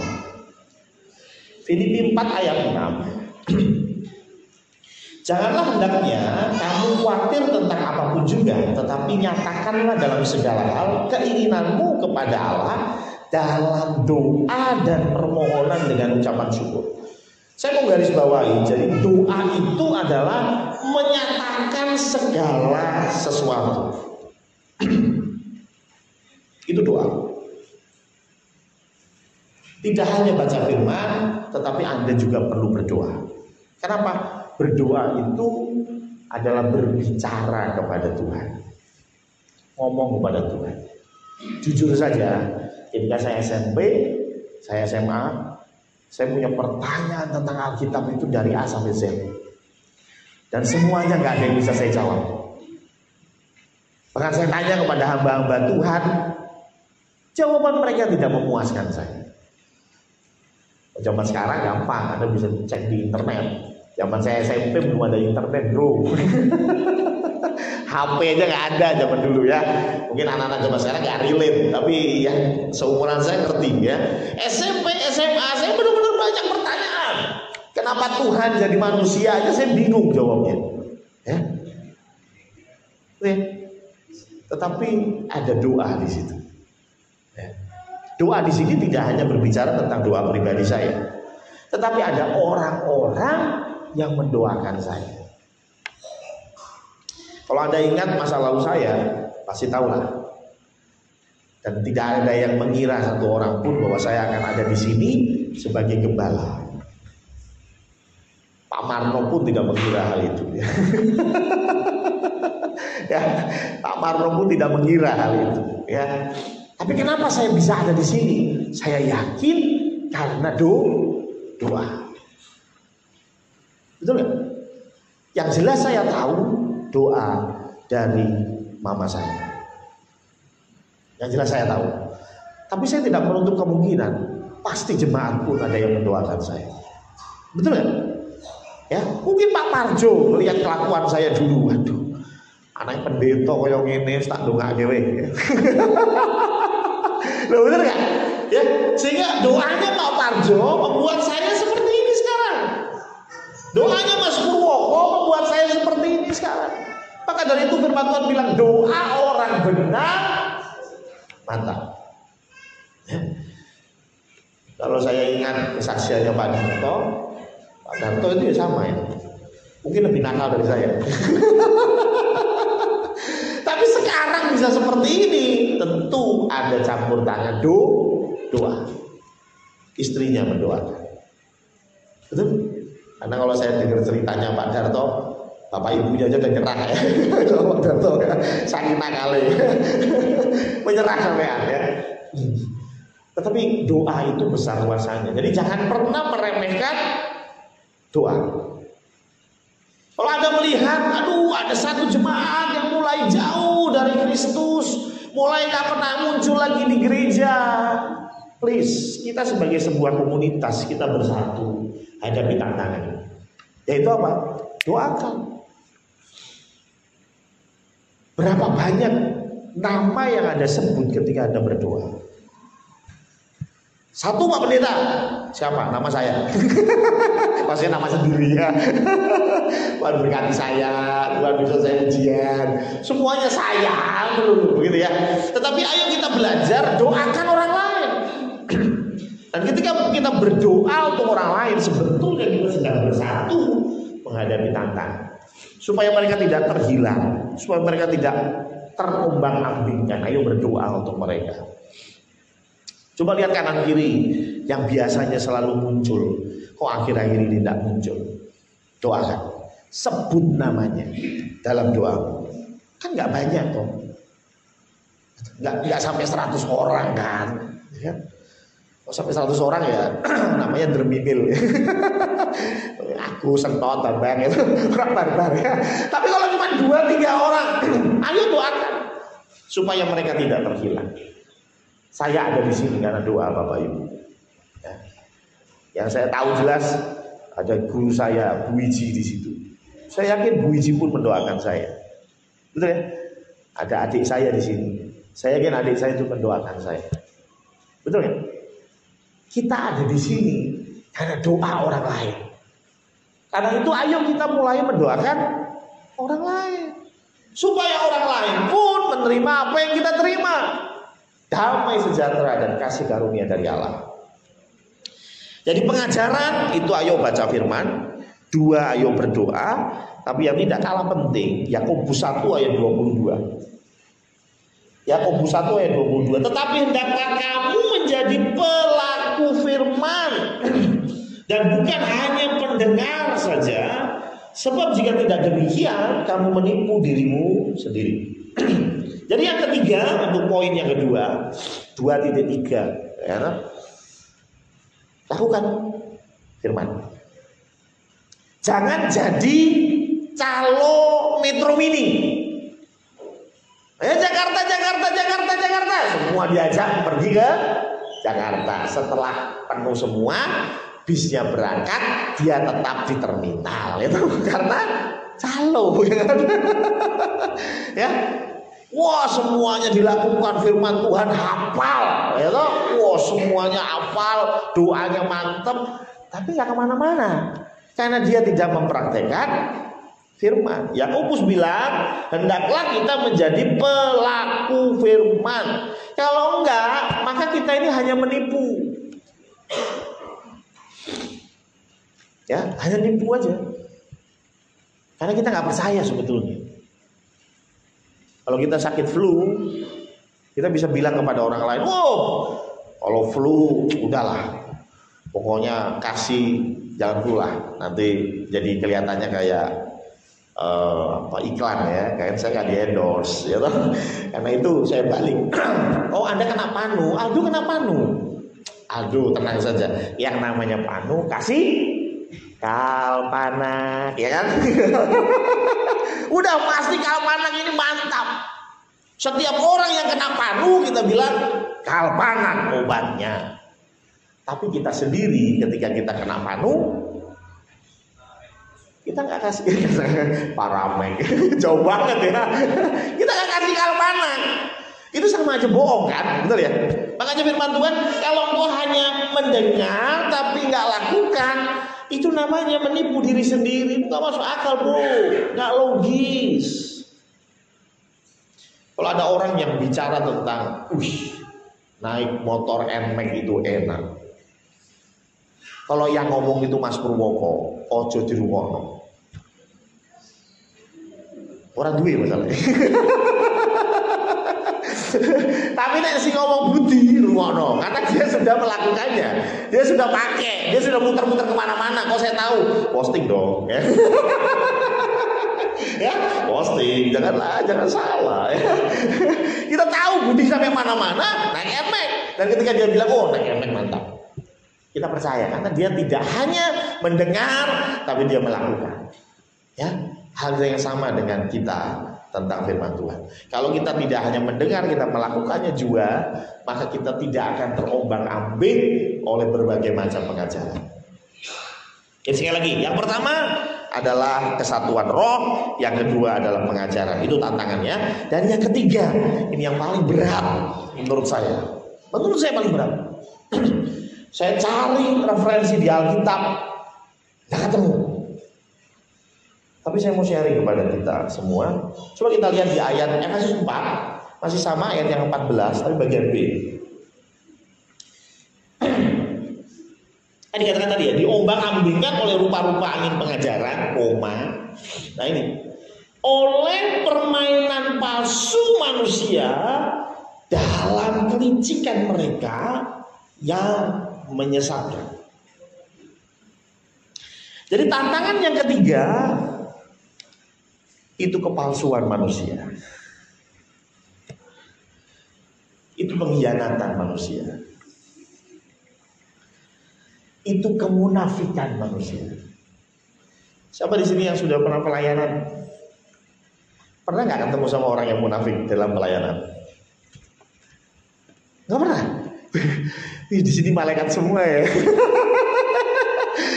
Filipi 4 ayat 6. Janganlah hendaknya kamu khawatir tentang apapun juga, tetapi nyatakanlah dalam segala hal keinginanmu kepada Allah dalam doa dan permohonan dengan ucapan syukur. Saya mau garis bawahi, jadi doa itu adalah menyatakan segala sesuatu. Itu doa. Tidak hanya baca firman, tetapi Anda juga perlu berdoa. Kenapa? Berdoa itu adalah berbicara kepada Tuhan, ngomong kepada Tuhan. Jujur saja, ketika saya SMP, saya SMA, saya punya pertanyaan tentang Alkitab itu dari A sampai Z. Dan semuanya nggak ada yang bisa saya jawab. Bahkan saya tanya kepada hamba-hamba Tuhan, jawaban mereka tidak memuaskan saya. Zaman sekarang gampang, Anda bisa cek di internet. Zaman saya SMP belum ada internet, bro. HP aja nggak ada zaman dulu ya. Mungkin anak-anak zaman sekarang nggak relate, tapi yang seumuran saya ngerti ya. SMP, SMA saya benar-benar banyak pertanyaan. Kenapa Tuhan jadi manusia aja saya bingung jawabnya. Ya. Oke. Tetapi ada doa di situ. Ya. Doa di sini tidak hanya berbicara tentang doa pribadi saya, tetapi ada orang-orang yang mendoakan saya. Kalau Anda ingat masa lalu saya, pasti tahulah. Dan tidak ada yang mengira satu orang pun bahwa saya akan ada di sini sebagai gembala. Pak Marno pun tidak mengira hal itu. Ya, Pak Marno pun tidak mengira hal itu. Ya, tapi kenapa saya bisa ada di sini? Saya yakin karena doa. Betul nggak? Yang jelas saya tahu doa dari mama saya. Yang jelas saya tahu. Tapi saya tidak menutup kemungkinan pasti jemaat pun ada yang mendoakan saya. Betul nggak? Ya, mungkin Pak Parjo melihat kelakuan saya dulu, waduh, anak pendeta koyo ngene tak ndongake wae. Loh, bener nggak? Ya, sehingga doanya Pak Parjo membuat saya seperti ini sekarang. Doanya Mas Purwoko membuat saya seperti ini sekarang. Maka dari itu firman Tuhan bilang doa orang benar mantap. Ya. Kalau saya ingat kesaksiannya Pak Darto itu ya sama ya. Mungkin lebih nakal dari saya. Tapi sekarang bisa seperti ini, tentu ada campur tangan doa. Istrinya mendoakan. Betul? Karena kalau saya dengar ceritanya Pak Darto, bapak ibunya aja udah nyerah ya. Kalau Pak Darto ya, saking nakalnya. Menyerah sampean ya. Tetapi doa itu besar kuasanya. Jadi jangan pernah meremehkan doa. Kalau Anda melihat, aduh, ada satu jemaat yang mulai jauh dari Kristus, mulai gak pernah muncul lagi di gereja. Please, kita sebagai sebuah komunitas, kita bersatu hadapi tantangan. Yaitu apa? Doakan. Berapa banyak nama yang Anda sebut ketika Anda berdoa? Satu Pak Pendeta, siapa? Nama saya. Pasti nama sendiri ya. Tuhan berkati saya, Tuhan bisa saya ujian, semuanya saya, begitu ya. Tetapi ayo kita belajar doakan orang lain. Dan ketika kita berdoa untuk orang lain, sebetulnya kita sedang bersatu menghadapi tantangan, supaya mereka tidak terhilang, supaya mereka tidak terombang-ambingkan. Ayo berdoa untuk mereka. Coba lihat kanan kiri yang biasanya selalu muncul, kok akhir-akhir ini tidak muncul. Doakan, sebut namanya dalam doa. Kan nggak banyak kok, nggak sampai 100 orang kan? Kalau sampai 100 orang ya namanya dermimil. Aku sentot bang itu orang barbar ya. Tapi kalau cuma 2-3 orang, ayo doakan supaya mereka tidak terhilang. Saya ada di sini karena doa Bapak Ibu. Ya. Yang saya tahu jelas ada guru saya Bu Iji di situ. Saya yakin Bu Iji pun mendoakan saya. Betul ya? Ada adik saya di sini. Saya yakin adik saya itu mendoakan saya. Betul ya? Kita ada di sini karena doa orang lain. Karena itu ayo kita mulai mendoakan orang lain, supaya orang lain pun menerima apa yang kita terima. Damai sejahtera dan kasih karunia dari Allah. Jadi pengajaran itu ayo baca firman, 2 ayo berdoa, tapi yang tidak kalah penting Yakobus 1 ayat 22. Yakobus 1 ayat 22. Tetapi hendaklah kamu menjadi pelaku firman dan bukan hanya pendengar saja, sebab jika tidak demikian kamu menipu dirimu sendiri. Jadi yang ketiga, untuk poin yang kedua, 2.3 ya, lakukan firman. Jangan jadi calo Metro Mini. Jakarta, semua diajak pergi ke Jakarta. Setelah penuh semua, bisnya berangkat, dia tetap di terminal. Itu karena calo, ya. Wah, semuanya dilakukan firman Tuhan hafal, ya toh? Wah, semuanya hafal, doanya mantap, tapi nggak kemana-mana karena dia tidak mempraktekkan firman. Yakobus bilang, hendaklah kita menjadi pelaku firman. Kalau enggak, maka kita ini hanya menipu. Ya, hanya nipu aja. Karena kita nggak percaya sebetulnya. Kalau kita sakit flu, kita bisa bilang kepada orang lain, "Oh, kalau flu udahlah. Pokoknya kasih jangan flu lah. Nanti jadi kelihatannya kayak iklan ya, kayak saya nggak di-endorse ya toh." Karena itu saya balik. "Oh, Anda kena panu." "Aduh, kena panu." "Aduh, tenang saja. Yang namanya panu kasih Kalpanak, ya kan?" Udah pasti Kalpanak ini mantap. Setiap orang yang kena panu kita bilang Kalpanak obatnya. Tapi kita sendiri ketika kita kena panu, kita nggak kasih Paramek, jauh banget ya. Kita nggak kasih Kalpanak. Itu sama aja bohong kan, betul ya? Makanya firman Tuhan, kalau engkau hanya mendengar tapi nggak lakukan, itu namanya menipu diri sendiri. Nggak masuk akal bro, nggak logis. Kalau ada orang yang bicara tentang, naik motor NMAX itu enak. Kalau yang ngomong itu Mas Purwoko, ojo dirungokno. Orang duwe masalahnya. Tapi nek si ngomong Budi rumono, karena dia sudah melakukannya, dia sudah pakai, dia sudah muter-muter kemana-mana. Kok saya tahu? Posting dong, ya. Ya, posting, jangan salah. Ya. Kita tahu Budi sampai mana-mana naik NMAX, dan ketika dia bilang, "Oh, naik NMAX mantap," kita percaya karena dia tidak hanya mendengar, tapi dia melakukan. Ya, hal yang sama dengan kita tentang firman Tuhan. Kalau kita tidak hanya mendengar, kita melakukannya juga, maka kita tidak akan terombang-ambing oleh berbagai macam pengajaran. Jadi sekali lagi, yang pertama adalah kesatuan roh, yang kedua adalah pengajaran. Itu tantangannya. Dan yang ketiga, ini yang paling berat menurut saya. Menurut saya paling berat. Saya cari referensi di Alkitab, nggak ketemu. Tapi saya mau sharing kepada kita semua. Coba kita lihat di ayat Efesus 4, masih sama ayat yang 14, tapi bagian B. Dikatakan tadi ya, diombang-ambingkan oleh rupa-rupa angin pengajaran, nah ini, oleh permainan palsu manusia dalam kelicikan mereka yang menyesatkan. Jadi tantangan yang ketiga itu kepalsuan manusia. Itu pengkhianatan manusia. Itu kemunafikan manusia. Siapa di sini yang sudah pernah pelayanan? Pernah nggak ketemu sama orang yang munafik dalam pelayanan? Nggak pernah. Di sini malaikat semua ya.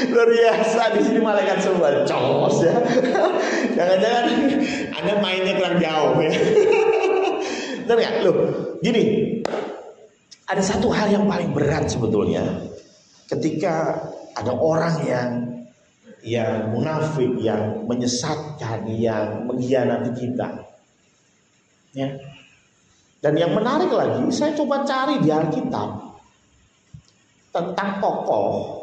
Luar biasa, di sini malaikat semua, cowos ya. Jangan-jangan Anda mainnya kurang jauh ya. Benar nggak? Loh, gini, ada satu hal yang paling berat sebetulnya, ketika ada orang yang munafik, yang menyesatkan, yang mengkhianati kita. Ya. Dan yang menarik lagi, saya coba cari di Alkitab tentang tokoh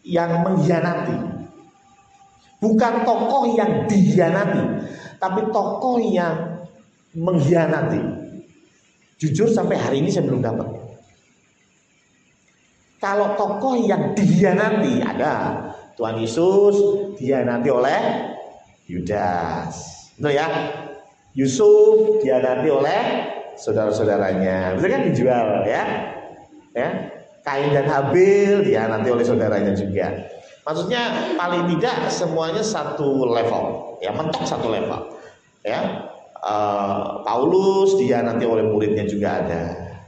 yang mengkhianati. Bukan tokoh yang dikhianati, tapi tokoh yang mengkhianati. Jujur sampai hari ini saya belum dapat. Kalau tokoh yang dikhianati ada, Tuhan Yesus dikhianati oleh Yudas. Betul ya? Yusuf dikhianati oleh saudara-saudaranya. Betul kan, dijual ya? Ya. Kain dan Habil dikhianati oleh saudaranya juga. Maksudnya paling tidak semuanya satu level, ya, mentok satu level. Ya. Paulus dikhianati oleh muridnya juga ada,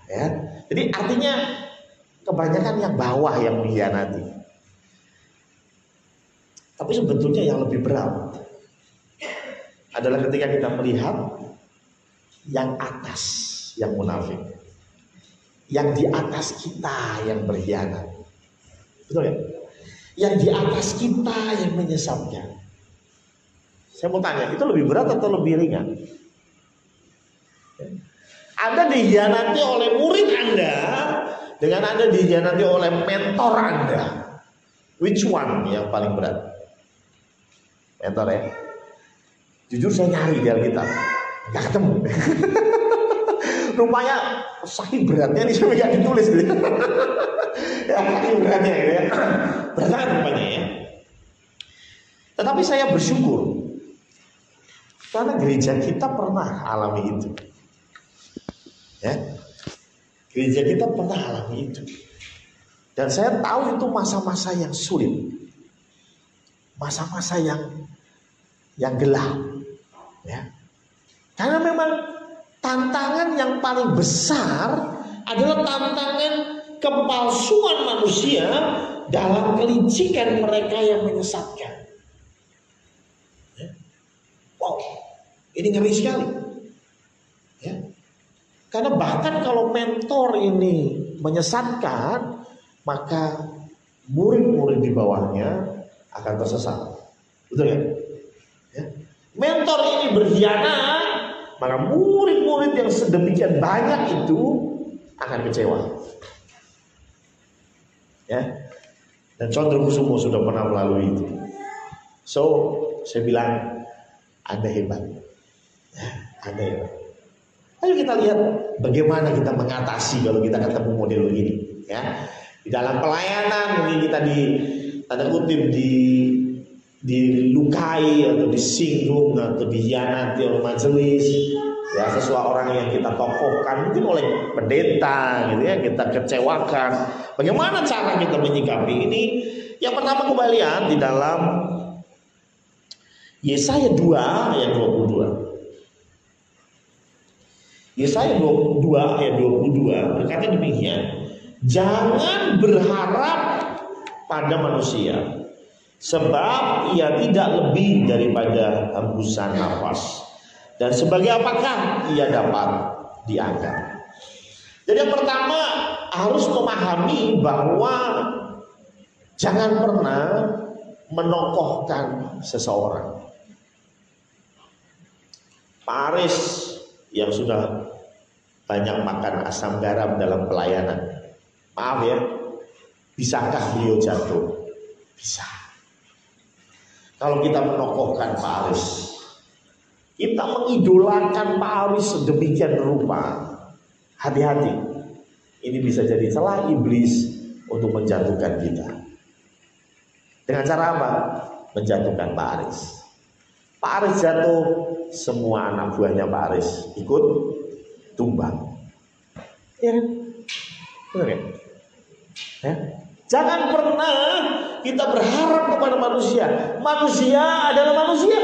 ya. Jadi artinya kebanyakan yang bawah yang mengkhianati. Tapi sebetulnya yang lebih berat adalah ketika kita melihat yang atas yang munafik, yang di atas kita yang berkhianat. Betul ya? Yang di atas kita yang menyesatkan. Saya mau tanya, itu lebih berat atau lebih ringan? Anda dihianati oleh murid Anda dengan Anda dihianati oleh mentor Anda. Which one yang paling berat? Mentor ya. Jujur saya nyari di Alkitab, nggak ketemu. Rupanya saking beratnya nih sampai nggak ditulis gitu. Ya, saking beratnya gitu ya. Berat rupanya ya. Tetapi saya bersyukur karena gereja kita pernah alami itu. Ya. Gereja kita pernah alami itu. Dan saya tahu itu masa-masa yang sulit. Masa-masa yang gelap. Ya. Karena memang tantangan yang paling besar adalah tantangan kepalsuan manusia dalam kelicikan mereka yang menyesatkan. Ya. Wow, ini ngeri sekali. Ya. Karena bahkan kalau mentor ini menyesatkan, maka murid-murid di bawahnya akan tersesat. Betul ya? Ya. Mentor ini berkhianat, maka murid-murid yang sedemikian banyak itu akan kecewa. Ya. Dan Condrokusumo sudah pernah melalui itu. So, saya bilang, Anda hebat. Ya, Anda hebat. Ayo kita lihat bagaimana kita mengatasi kalau kita ketemu model begini. Ya. Di dalam pelayanan mungkin kita tanda kutip dilukai atau disinggung atau dihianati oleh majelis, ya seseorang yang kita tokohkan, mungkin oleh pendeta gitu ya, kita kecewakan. Bagaimana cara kita menyikapi ini? Yang pertama kembali lihat di dalam Yesaya 2 ayat 22. Yesaya 2 ayat 22 berkata demikian, jangan berharap pada manusia, sebab ia tidak lebih daripada hembusan nafas, dan sebagai apakah ia dapat dianggap. Jadi yang pertama harus memahami bahwa jangan pernah menokohkan seseorang. Pak Aris yang sudah banyak makan asam garam dalam pelayanan, maaf ya, bisakah beliau jatuh? Bisa. Kalau kita menokohkan Pak Aris, kita mengidolakan Pak Aris sedemikian rupa, hati-hati. Ini bisa jadi celah iblis untuk menjatuhkan kita. Dengan cara apa? Menjatuhkan Pak Aris. Pak Aris jatuh, semua anak buahnya Pak Aris ikut tumbang. Ya kan? Benar kan? Ya? Jangan pernah kita berharap kepada manusia. Manusia adalah manusia.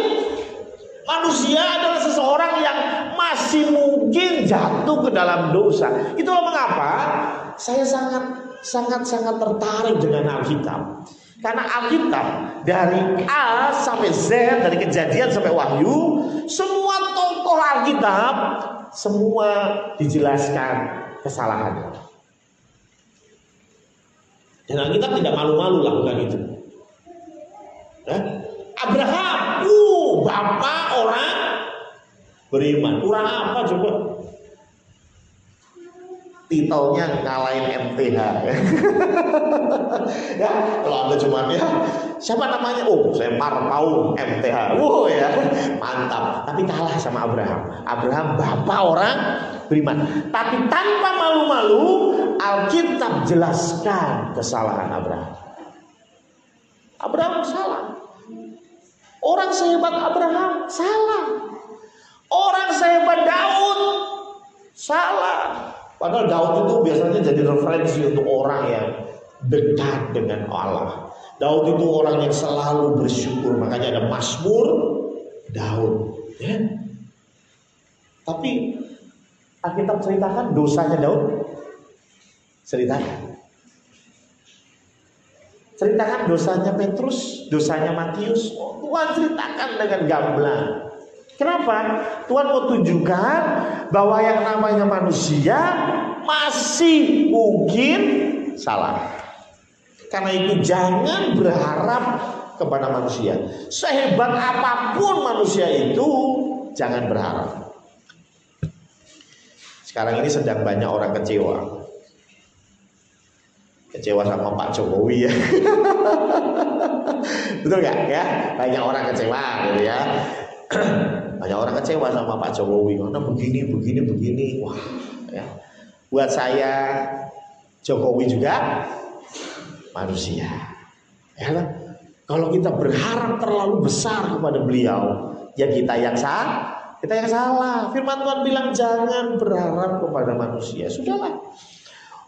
Manusia adalah seseorang yang masih mungkin jatuh ke dalam dosa. Itulah mengapa saya sangat tertarik dengan Alkitab. Karena Alkitab dari A sampai Z, dari Kejadian sampai Wahyu, semua tokoh Alkitab semua dijelaskan kesalahannya. Dan Alkitab tidak malu-malu lakukan itu. Abraham, bapak orang beriman. Kurang apa coba? Titelnya ngalahin MTH. Ya, kalau Anda cuma ya, siapa namanya? Oh, saya Marpaung MTH. Ya, mantap. Tapi kalah sama Abraham. Abraham bapak orang beriman. Tapi tanpa malu-malu, Alkitab jelaskan kesalahan Abraham. Abraham salah. Orang sehebat Abraham salah. Orang sehebat Daud salah. Padahal Daud itu biasanya jadi referensi untuk orang yang dekat dengan Allah. Daud itu orang yang selalu bersyukur, makanya ada Mazmur Daud. Ya. Tapi Alkitab ceritakan dosanya Daud. Ceritakan dosanya Petrus, dosanya Matius. Tuhan ceritakan dengan gamblang. Kenapa? Tuhan mau tunjukkan bahwa yang namanya manusia masih mungkin salah. Karena itu jangan berharap kepada manusia. Sehebat apapun manusia itu, jangan berharap. Sekarang ini sedang banyak orang kecewa sama Pak Jokowi ya. Betul nggak ya? Banyak orang kecewa gitu ya. Banyak orang kecewa sama Pak Jokowi karena begini. Wah, ya. Buat saya Jokowi juga manusia. Ya kan? Kalau kita berharap terlalu besar kepada beliau, ya kita yang salah. Firman Tuhan bilang jangan berharap kepada manusia. Sudahlah.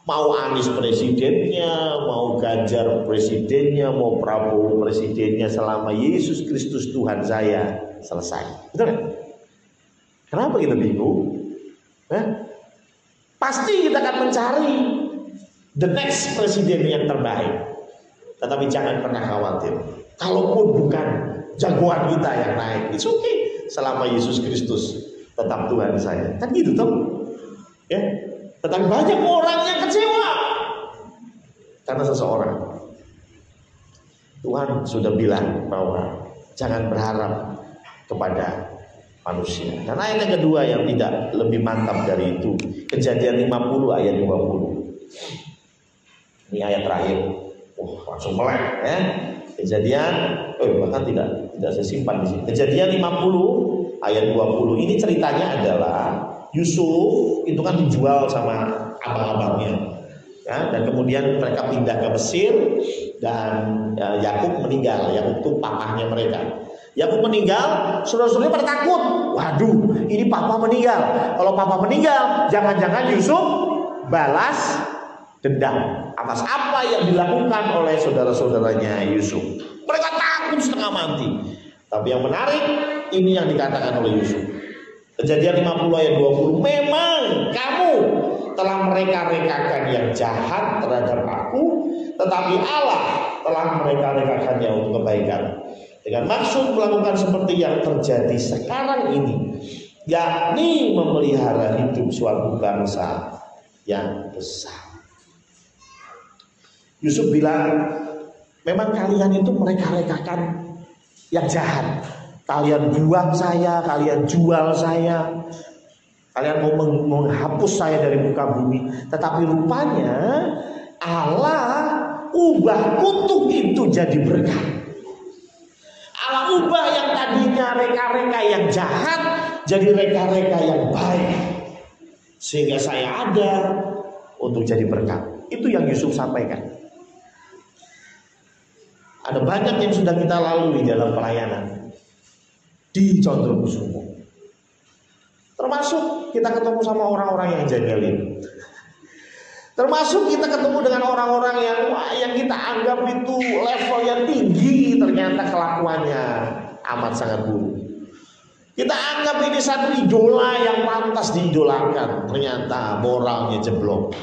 Mau Anies presidennya, mau Ganjar presidennya, mau Prabowo presidennya, selama Yesus Kristus Tuhan saya, selesai. Betul kan? Kenapa kita bingung? Pasti kita akan mencari the next presiden yang terbaik. Tetapi jangan pernah khawatir. Kalaupun bukan jagoan kita yang naik, it's okay. Selama Yesus Kristus tetap Tuhan saya. Kan gitu toh? Ya. Tetapi banyak orang yang kecewa karena seseorang. Tuhan sudah bilang bahwa jangan berharap kepada manusia. Dan ayat yang kedua yang tidak lebih mantap dari itu, Kejadian 50 ayat 20. Ini ayat terakhir. Langsung melek ya. Kejadian bahkan tidak saya simpan di sini. Kejadian 50 ayat 20. Ini ceritanya adalah Yusuf itu kan dijual sama abang-abangnya. Ya, dan kemudian mereka pindah ke Mesir dan Yakub meninggal. Yakub itu papahnya mereka. Yakub meninggal, saudara-saudaranya pada takut. Waduh, ini papa meninggal. Kalau papa meninggal, jangan-jangan Yusuf balas dendam atas apa yang dilakukan oleh saudara-saudaranya Yusuf. Mereka takut setengah mati. Tapi yang menarik, ini yang dikatakan oleh Yusuf. Kejadian 50 ayat 20. Memang kamu telah mereka-rekakan yang jahat terhadap aku, tetapi Allah telah mereka-rekakannya untuk kebaikan, dengan maksud melakukan seperti yang terjadi sekarang ini, yakni memelihara hidup suatu bangsa yang besar. Yusuf bilang, memang kalian itu mereka-rekakan yang jahat. Kalian buang saya, kalian jual saya, kalian mau menghapus saya dari muka bumi. Tetapi rupanya Allah ubah kutuk itu jadi berkat. Allah ubah yang tadinya reka-reka yang jahat jadi reka-reka yang baik, sehingga saya ada untuk jadi berkat. Itu yang Yusuf sampaikan. Ada banyak yang sudah kita lalui dalam pelayanan di Condrokusumo. Termasuk kita ketemu sama orang-orang yang jagalin. Termasuk kita ketemu dengan orang-orang yang kita anggap itu levelnya tinggi, ternyata kelakuannya amat sangat buruk. Kita anggap ini satu idola yang pantas diidolakan, ternyata moralnya jeblok.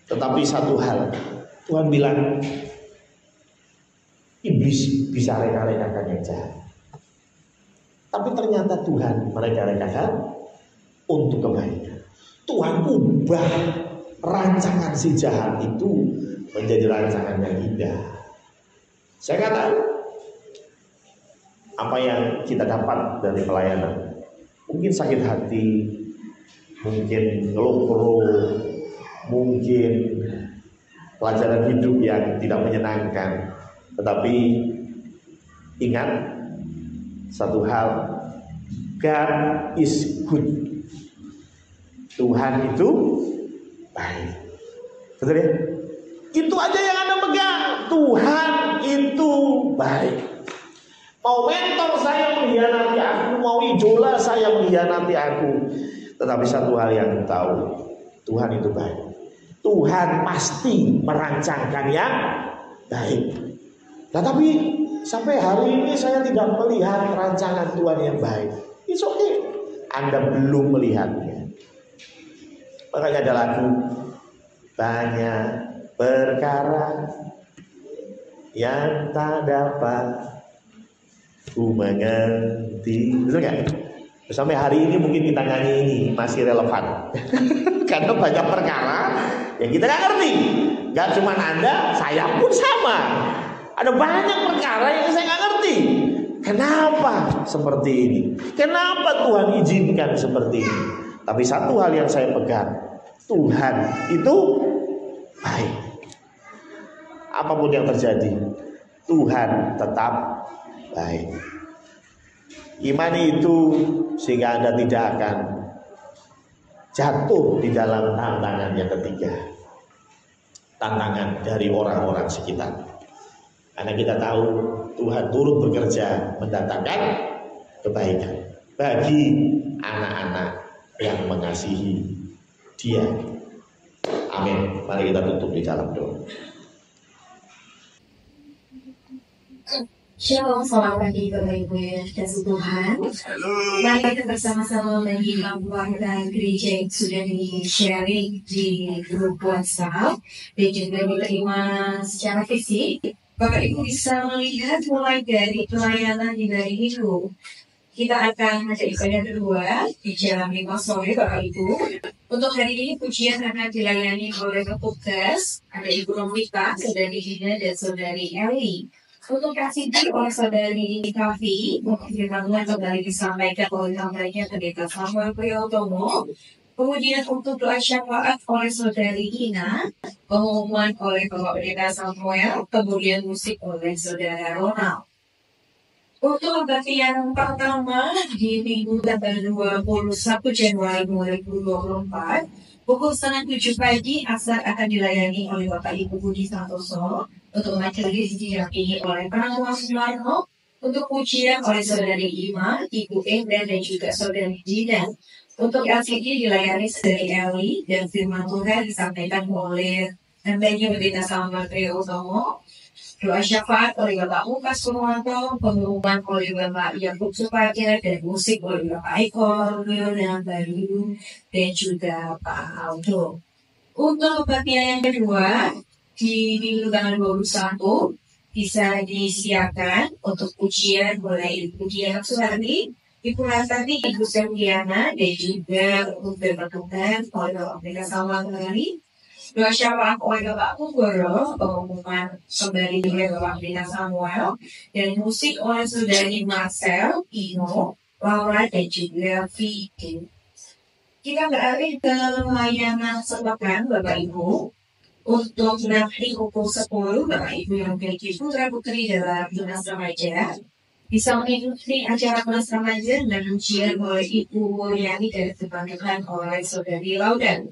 Tetapi satu hal, Tuhan bilang, iblis bisa reka-rekakan yang jahat. Tapi ternyata Tuhan mereka-rekakan untuk kebaikan. Tuhan ubah rancangan si jahat itu menjadi rancangan yang indah. Saya katakan, apa yang kita dapat dari pelayanan, mungkin sakit hati, mungkin ngeluh-ngeluh, mungkin pelajaran hidup yang tidak menyenangkan. Tetapi ingat satu hal, God is good. Tuhan itu baik. Betul ya? Itu aja yang Anda pegang. Tuhan itu baik. Mau mentor saya mengkhianati aku, mau idola saya mengkhianati aku, tetapi satu hal yang tahu, Tuhan itu baik. Tuhan pasti merancangkan yang baik. Tetapi sampai hari ini saya tidak melihat rancangan Tuhan yang baik. It's okay. Anda belum melihatnya. Makanya ada lagu, banyak perkara yang tak dapat ku mengerti. Betul gak? Sampai hari ini mungkin kita nyanyi ini masih relevan. Karena banyak perkara yang kita gak ngerti. Gak cuma Anda, saya pun sama. Ada banyak perkara yang saya gak ngerti. Kenapa seperti ini? Kenapa Tuhan izinkan seperti ini? Tapi satu hal yang saya pegang, Tuhan itu baik. Apapun yang terjadi, Tuhan tetap baik. Imani itu sehingga Anda tidak akan jatuh di dalam tantangan yang ketiga, tantangan dari orang-orang sekitar. Karena kita tahu Tuhan turut bekerja mendatangkan kebaikan bagi anak-anak yang mengasihi Dia. Amin. Mari kita tutup di dalam doa. Shalom, selamat pagi Bapak Ibu yang dikasihi Tuhan. Mari kita bersama-sama menyimak warta gereja yang sudah di-sharing di grup WhatsApp dan juga diterima secara fisik. Bapak Ibu bisa melihat mulai dari pelayanan di hari Minggu. Kita akan ada ibadah kedua di jam 5 sore Bapak Ibu. Untuk hari ini pujian akan dilayani oleh petugas, ada Ibu Romita, Saudari Gina dan Saudari Eli. Untuk kasih oleh Saudari Kavi, firman Tuhan kembali disampaikan oleh hambanya Pendeta Samuel Priyotomo. Kemudian untuk doa syafaat oleh Saudari Gina, pengumuman oleh Bapak Pendeta Samuel, kemudian musik oleh Saudara Ronald. Untuk kebaktian pertama di Minggu tanggal 21 Januari 2024, pukul 6:30 pagi, asar akan dilayani oleh Bapak Ibu Budi Santoso. Untuk majelis didampingi oleh Pramila Sumarno, untuk pujian oleh Saudari Ima, Ibu Enda dan juga Saudari Dina. Untuk LCD dilayani Saudari Eli dan firman Tuhan disampaikan oleh hambanya Pendeta Samuel Priyotomo. Doa syafaat oleh Bapak Lukas Purwanto, pengumuman oleh Bapak Yakub Supaja, dan musik oleh Bapak Eko Leona Bayu dan juga Pak Aldo. Untuk kebaktian yang kedua, di minggu tanggal 21 bisa disiapkan untuk pujian oleh Ibu Diana Suhardi, Ibu Rastati, Ibu Serdiana, dan juga untuk berbentukan oleh Bapak Pendeta Samuel Ngeri. Doa syafaat oleh Bapak Pugoro, pengumuman kembali oleh Bapak Pendeta Samuel, dan musik oleh Saudari Marcel, Ino, Laura, dan juga Vicky. Kita beralih ke layanan sepekan Bapak Ibu. Untuk nanti pukul 10, Bapak Ibu yang memiliki putra putri dalam dinas remaja bisa mengikuti acara kelas remaja dan ujian oleh Ibu Mulyani dan dibantukan oleh Saudari Laudan.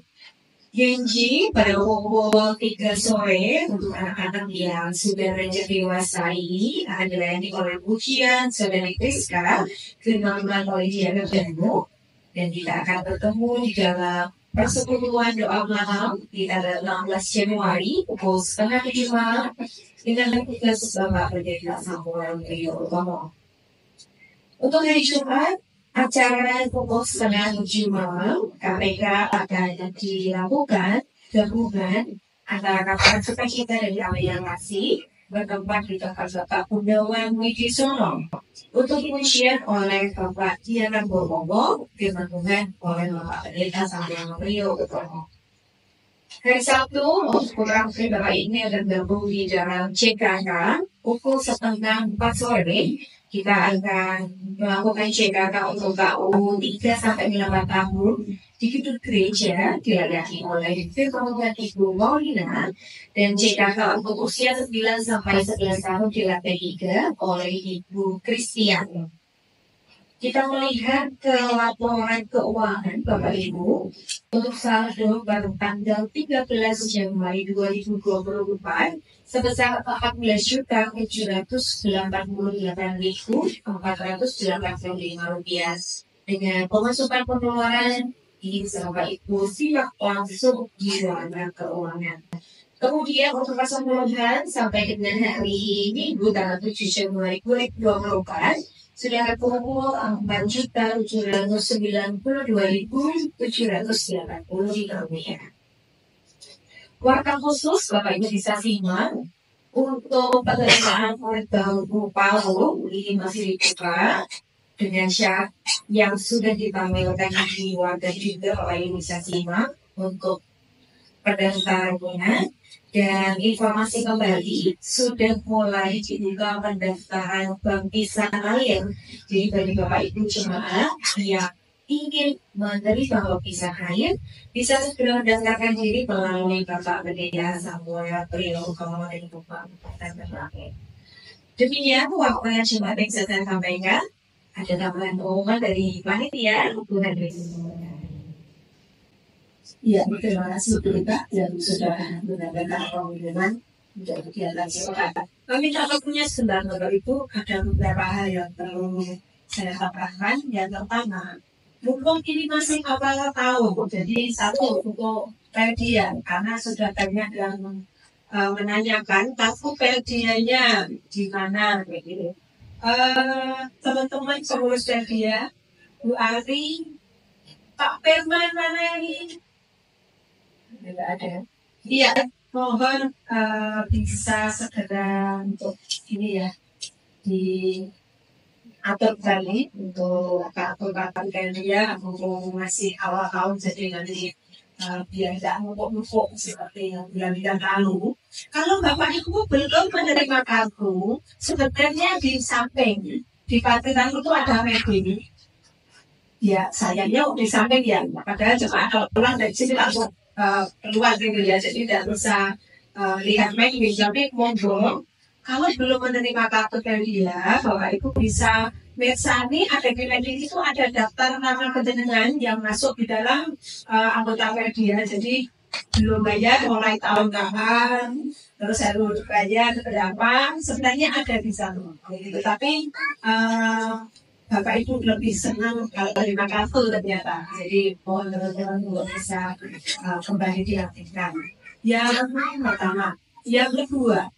Janji pada pukul 3 sore untuk anak-anak yang sudah beranjak dewasa ini akan dilayani oleh pujian Saudari Priska, firman Tuhan oleh Diana Danu, dan kita akan bertemu di dalam persekutuan doa malam di tanggal 16 Januari pukul 6:30 malam dengan tugas Bapak Pendeta Samuel Priyotomo. Untuk hari Jumat, acara pukul 6:30 malam, KPK akan dilakukan gabungan antara kapal sukacita dan damai kasih bertempat di tempat Bapak Gunawan Widisono. Untuk pujian oleh Bapak Diana Bobogo, firman Tuhan oleh Bapak Pendeta Samuel Priyotomo. Hari Sabtu, untuk program Bapak ini akan gabung di dalam CKK pukul 3:30 sore. Kita akan melakukan CKK untuk KU 3-8 tahun di gedung gereja dilayani oleh firman Tuhan Ibu Maulina, dan CKK untuk usia 9-11 tahun dilayani oleh Ibu Kristian. Kita melihat ke laporan keuangan Bapak Ibu untuk saldo baru tanggal 13 Januari 2024 sebesar 14.788.485 rupiah. Dengan pemasukan pengeluaran ini bisa Bapak Ibu simak langsung di ruangan keuangan. Kemudian untuk persembuluhan sampai dengan hari Minggu tanggal 7 Januari 2024 sudah terkumpul 4.792.780 rupiah. Warta khusus Bapak Ibu bisa simak untuk penerimaan tahun Palu ini masih dibuka dengan syarat yang sudah ditampilkan di warga juga Bapak Ibu bisa simak untuk pendaftarannya. Dan informasi kembali sudah mulai dibuka pendaftaran bank pisang air. Jadi bagi Bapak Ibu jemaat yang ingin menerima lukisan kain, bisa segera mendaftarkan diri melalui Bapak Pendeta Samuel Priyo Kabupaten Kabupaten Merauke. Demikian waktu yang cuma bisa saya sampaikan. Ada tambahan pengumuman dari panitia. Tuhan Ya, terima kasih Berita yang sudah menambahkan pengumuman untuk kegiatan sekolah. Kami tak punya sebentar Bapak Ibu, ada beberapa hal yang perlu saya tambahkan. Yang pertama, mumpung ini masih awal tahun, jadi satu untuk peldian, karena sudah banyak yang menanyakan takut peldianya di mana begitu. Teman-teman pengurus peldia, Bu Ari, Pak Perman mana ini? Tidak ada. Iya, mohon bisa segera untuk ini ya diatur kembali untuk kartu-kartu peldia, untuk masih awal tahun, jadi nanti biar tidak numpuk-numpuk seperti yang bulan-bulan lalu. Kalau Bapak Ibu belum menerima kartu, sebenarnya di samping di parkiran itu ada wedding. Ya, sayangnya di samping ya, padahal jemaah kalau pulang dari sini langsung keluar gitu ya, jadi tidak bisa lihat wedding. Tapi monggo, kalau belum menerima kartu peldia, Bapak Ibu bisa Mersani, ada di wedding itu ada daftar nama ketenangan yang masuk di dalam anggota peldia. Jadi belum bayar mulai tahun kapan, terus harus bayar berapa, sebenarnya ada di sana. Gitu. Tapi Bapak Ibu lebih senang kalau terima kartu ternyata. Jadi mohon teman-teman untuk bisa kembali diaktifkan. Yang pertama, yang kedua,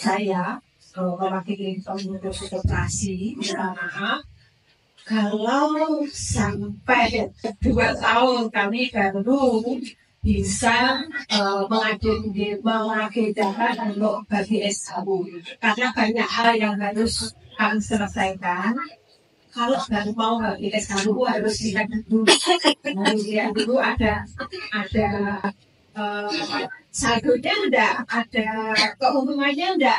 saya mewakili pengurus koperasi minta maaf kalau sampai 2 tahun kami baru bisa mengagendakan untuk bagi SHU, karena banyak hal yang harus kami selesaikan. Kalau baru mau bagi SHU harus lihat dulu ada saldonya enggak, ada keuntungannya enggak,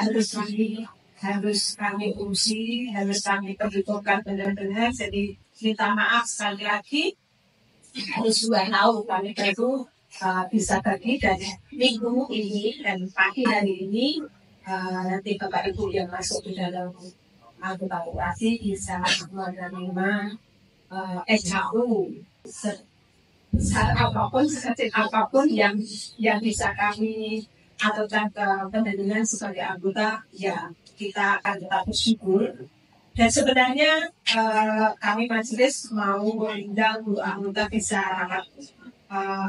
harus kami usi, harus kami perhitungkan benar-benar. Jadi minta maaf sekali lagi, harus 2 tahun kami baru bisa bagi, dan minggu ini dan pagi hari ini nanti Bapak Ibu yang masuk di dalam anggota koperasi bisa menerima SHU sekecil apapun yang bisa kami aturkan ke pendanaan sebagai anggota, ya kita akan tetap bersyukur. Dan sebenarnya kami majelis mau mengundang Bu anggota bisa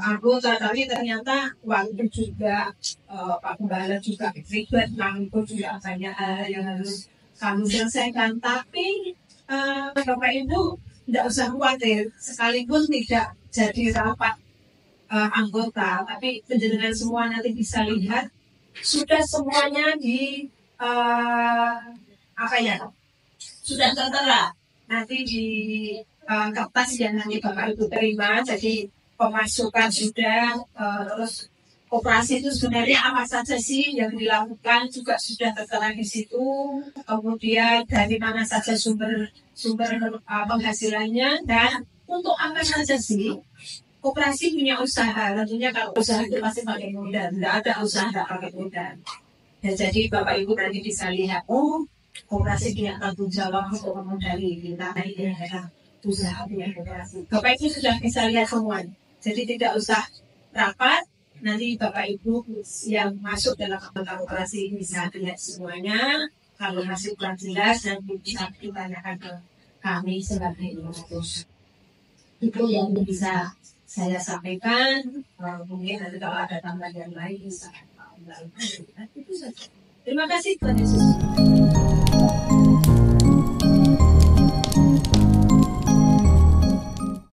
anggota, tapi ternyata waktu juga Pak Gembala juga ribet, itu juga banyak hal yang harus kami selesaikan. Tapi Bapak Ibu tidak usah khawatir, sekalipun tidak jadi rapat anggota, tapi penjelasan semua nanti bisa lihat sudah semuanya di sudah tertera nanti di kertas yang nanti Bapak Ibu terima. Jadi pemasukan sudah, terus operasi itu sebenarnya apa saja sih yang dilakukan juga sudah tertera di situ. Kemudian dari mana saja sumber penghasilannya, dan untuk apa saja sih operasi punya usaha. Tentunya kalau usaha itu pasti pakai modal, tidak ada usaha tidak pakai modal. Dan jadi Bapak Ibu nanti bisa lihat, operasi punya tanggung jawab untuk memodali kita, ini adalah usaha punya operasi. Bapak Ibu sudah bisa lihat semua, jadi tidak usah rapat. Nanti Bapak Ibu yang masuk dalam anggota operasi bisa lihat semuanya. Kalau masih kurang jelas, nanti bisa ditanyakan ke kami sebagai pengurus. Itu yang bisa saya sampaikan. Mungkin nanti kalau ada tambahan yang lain bisa. Itu saja. Terima kasih Tuhan Yesus.